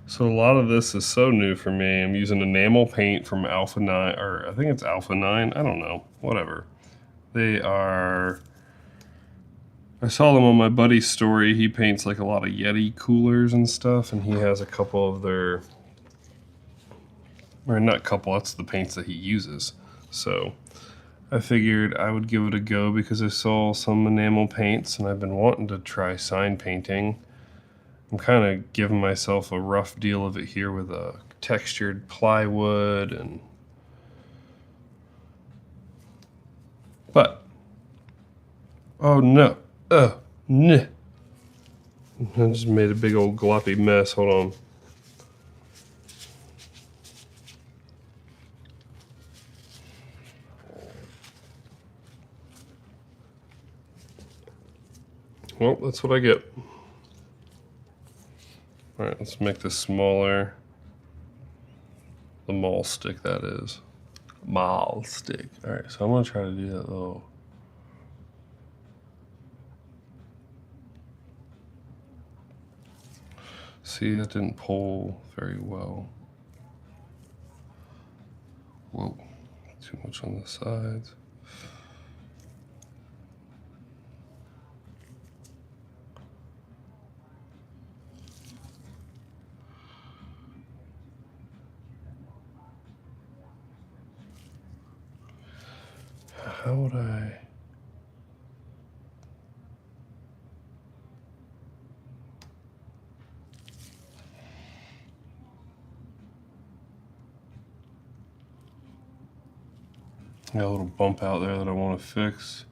So a lot of this is so new for me. I'm using enamel paint from Alpha 9, or I think it's Alpha 9. I don't know. Whatever. They are... I saw them on my buddy's story. He paints like a lot of Yeti coolers and stuff, and he has a couple of their... Or not a couple, that's the paints that he uses. So I figured I would give it a go because I saw some enamel paints, and I've been wanting to try sign painting. I'm kind of giving myself a rough deal of it here with a textured plywood and... But... Oh no. Nah. I just made a big old gloppy mess. Hold on. Well, that's what I get. All right, let's make this smaller. The maul stick, that is. Maul stick. All right, so I'm gonna try to do that little... See, that didn't pull very well. Whoa, too much on the sides. How would I... Got a little bump out there that I want to fix.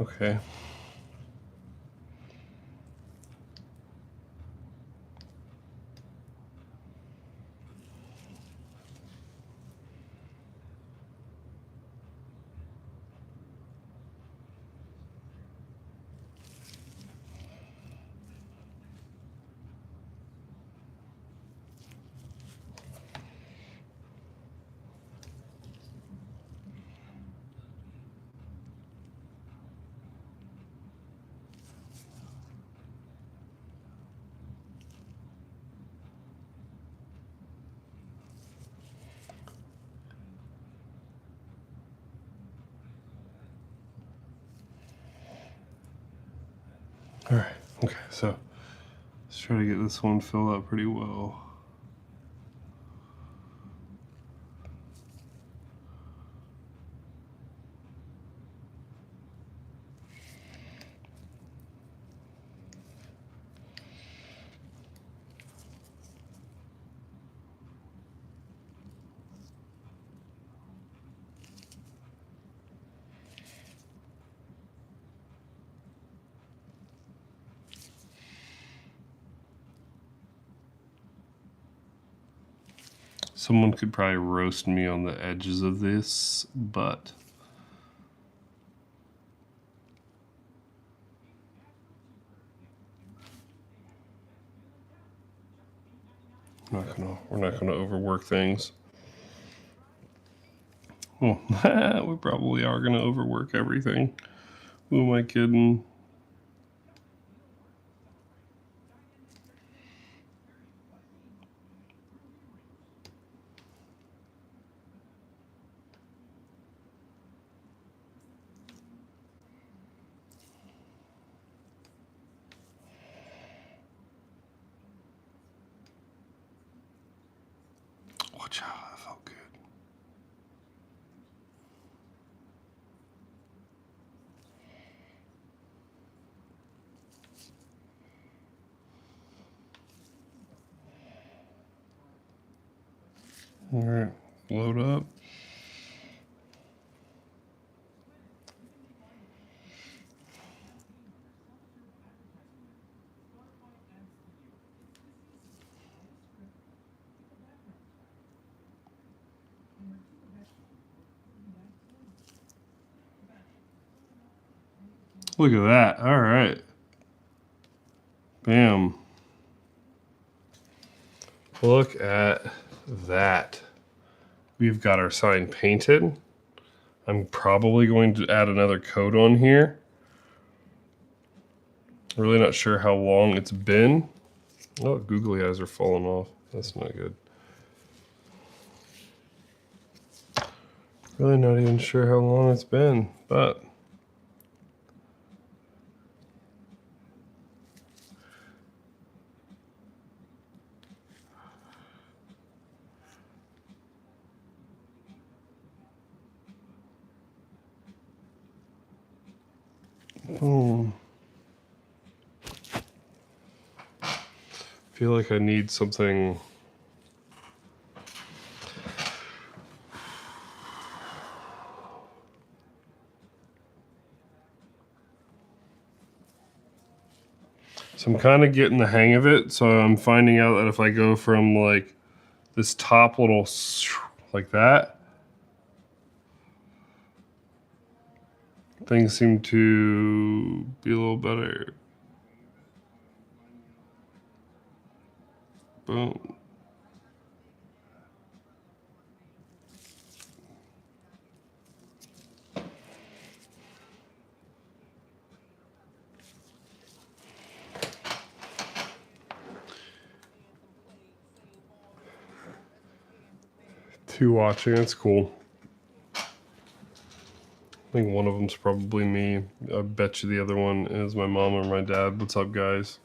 Okay. All right, okay, so let's try to get this one filled out pretty well. Someone could probably roast me on the edges of this, but we're not gonna overwork things. Well, we probably are gonna overwork everything. Who am I kidding? Watch out, that felt good. All right, load up. Look at that. All right. Bam. Look at that. We've got our sign painted. I'm probably going to add another coat on here. Really not sure how long it's been. Oh, googly eyes are falling off. That's not good. Really not even sure how long it's been, but boom. Feel like I need something. So I'm kind of getting the hang of it. So I'm finding out that if I go from like this top little like that, things seem to be a little better. Boom. Two watching, it's cool. I think one of them's probably me. I bet you the other one is my mom or my dad. What's up, guys?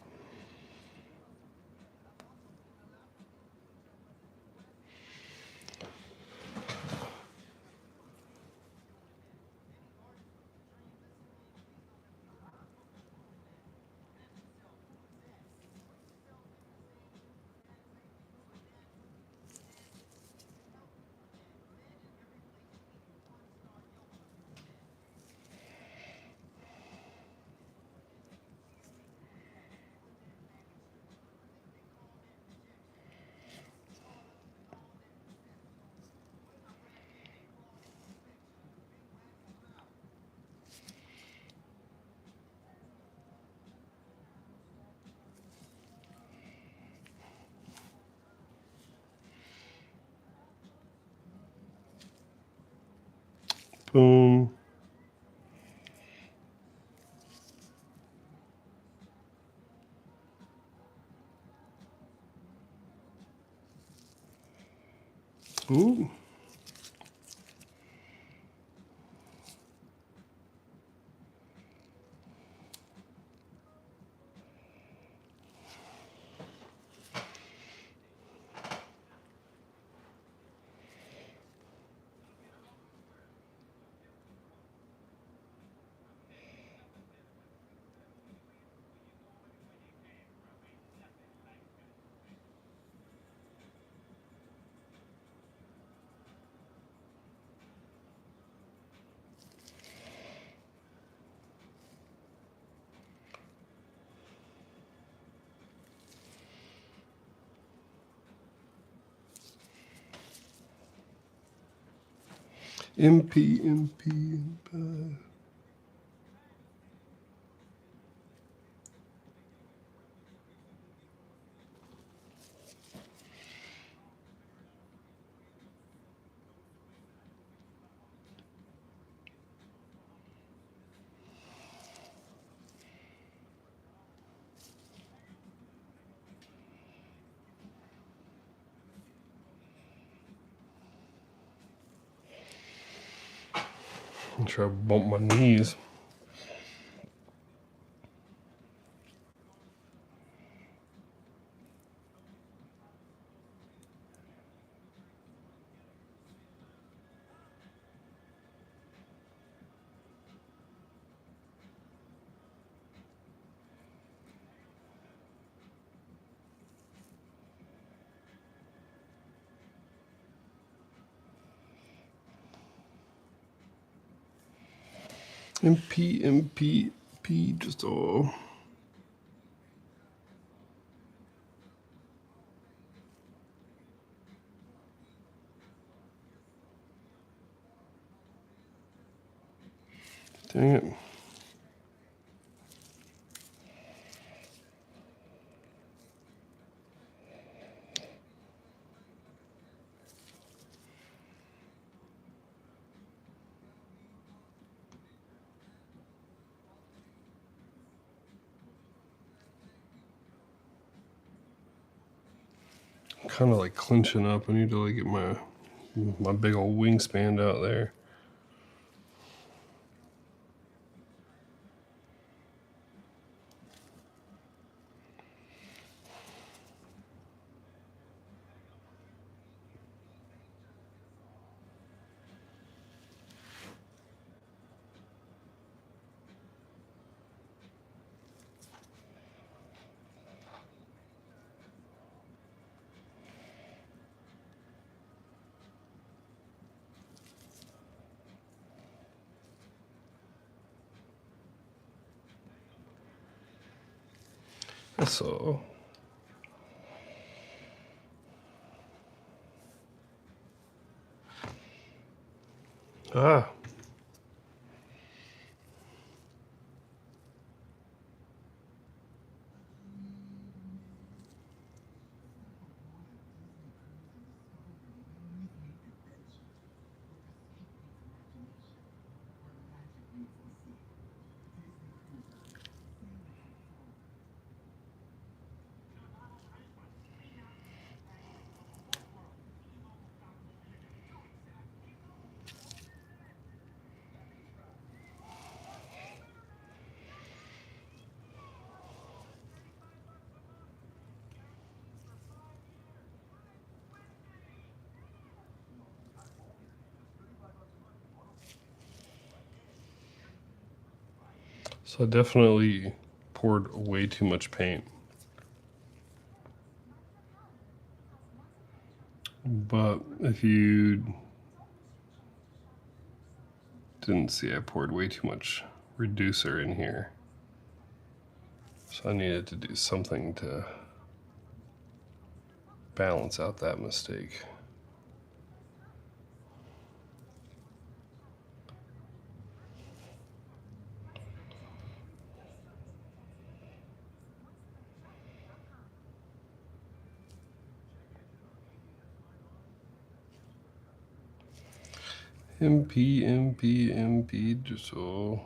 Boom. Ooh. MP. I'm sure I bump my knees. MP, just oh. Dang it. I'm kind of like clenching up. I need to like get my big old wingspan out there. So ah. So I definitely poured way too much paint. But if you didn't see, I poured way too much reducer in here. So I needed to do something to balance out that mistake. MP, just so.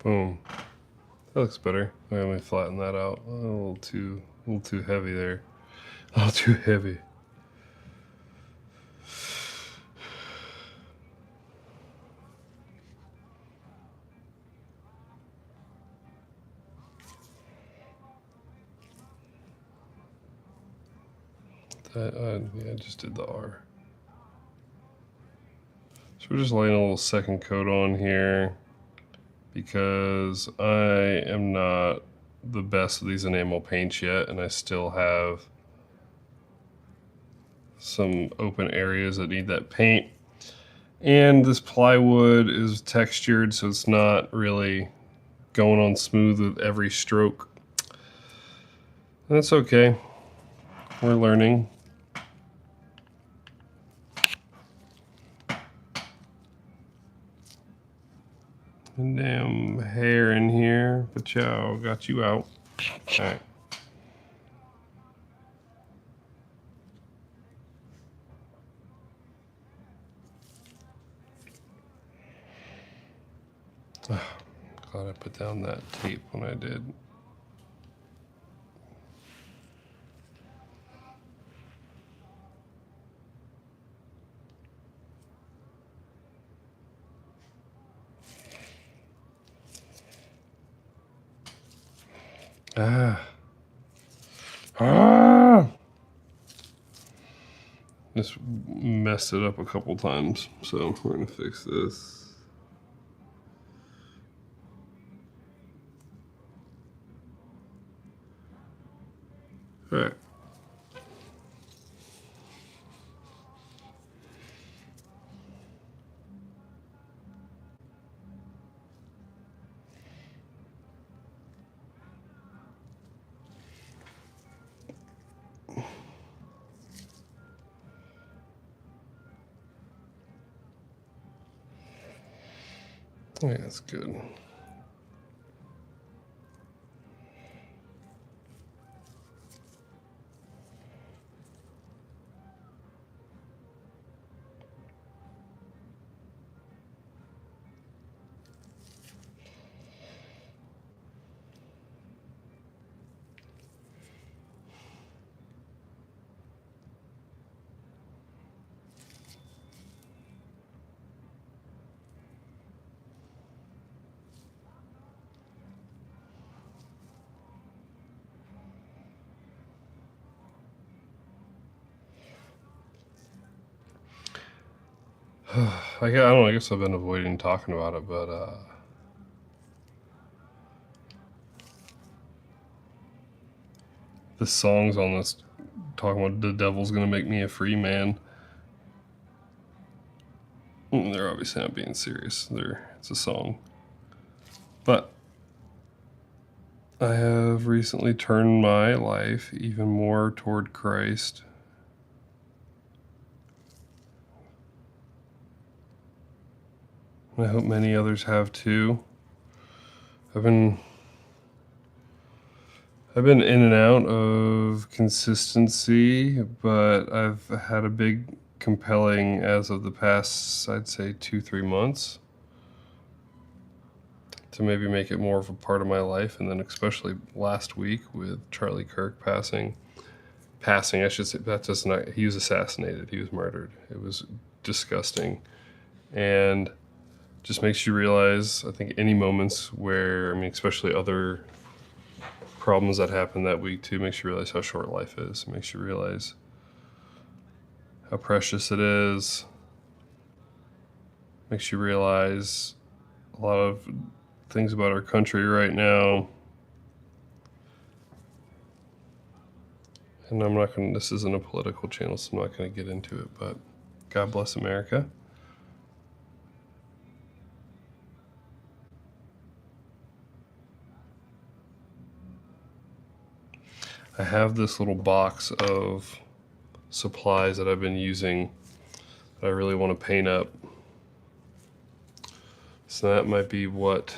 Boom. That looks better. Let me flatten that out. A little too heavy there. A little too heavy. Yeah, I just did the R. So we're just laying a little second coat on here because I am not the best of these enamel paints yet, and I still have some open areas that need that paint. And this plywood is textured, so it's not really going on smooth with every stroke. That's okay. We're learning. And damn hair in here, but y'all got you out. All right. Glad I put down that tape when I did. Just messed it up a couple times, so we're gonna fix this. All right. Yeah, that's good. I don't know, I guess I've been avoiding talking about it, but the songs on this talking about the devil's gonna make me a free man. They're obviously not being serious. It's a song. But I have recently turned my life even more toward Christ. I hope many others have too. I've been in and out of consistency, but I've had a big compelling as of the past, I'd say 2-3 months, to maybe make it more of a part of my life. And then especially last week with Charlie Kirk passing, I should say, that's just not, he was assassinated, he was murdered. It was disgusting. And just makes you realize, I think, any moments where, I mean, especially other problems that happened that week too, makes you realize how short life is. It makes you realize how precious it is. Makes you realize a lot of things about our country right now. And I'm not going to, this isn't a political channel, so I'm not going to get into it, but God bless America. I have this little box of supplies that I've been using that I really want to paint up. So that might be what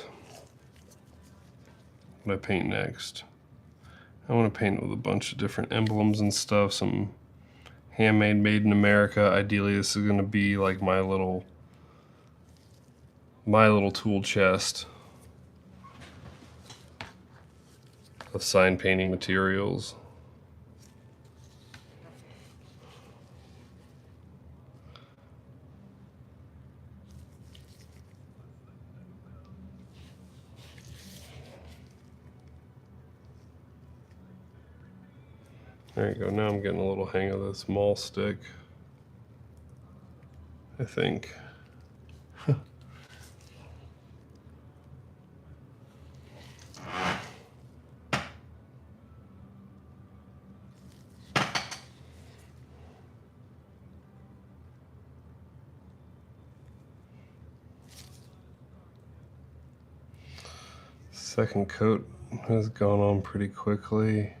I paint next. I want to paint with a bunch of different emblems and stuff, some handmade, made in America. Ideally, this is going to be like my little tool chest of sign painting materials. There you go. Now I'm getting a little hang of this maul stick, I think. Second coat has gone on pretty quickly,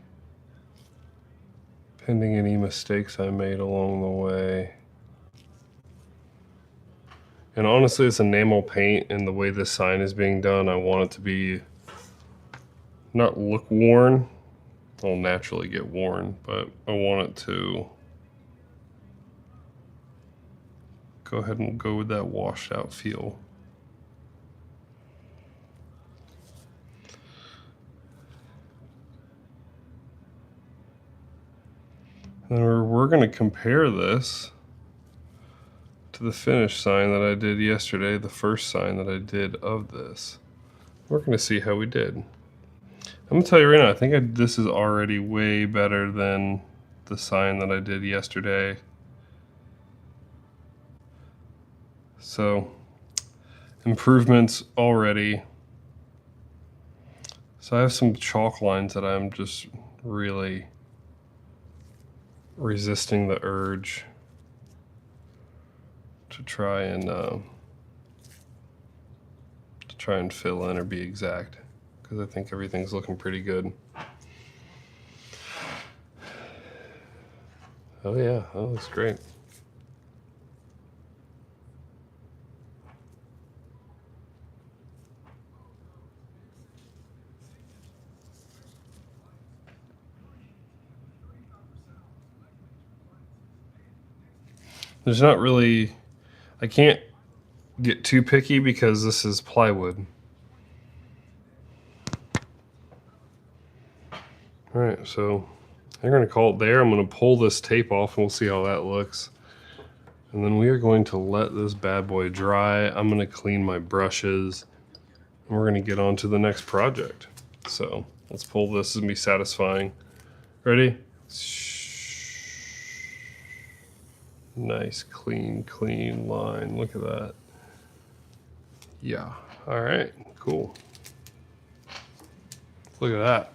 pending any mistakes I made along the way. And honestly, it's enamel paint, and the way this sign is being done, I want it to be not look worn. It'll naturally get worn, but I want it to go ahead and go with that washed out feel. And we're going to compare this to the finished sign that I did yesterday, the first sign that I did of this. We're going to see how we did. I'm going to tell you right now, I think this is already way better than the sign that I did yesterday. So, improvements already. So I have some chalk lines that I'm just really resisting the urge to try and fill in or be exact, because I think everything's looking pretty good. Oh yeah, that looks great. There's not really, I can't get too picky because this is plywood. All right, so I'm going to call it there. I'm going to pull this tape off and we'll see how that looks. And then we are going to let this bad boy dry. I'm going to clean my brushes and we're going to get on to the next project. So let's pull this and be satisfying. Ready? Nice, clean line. Look at that. Yeah. All right, cool. Look at that.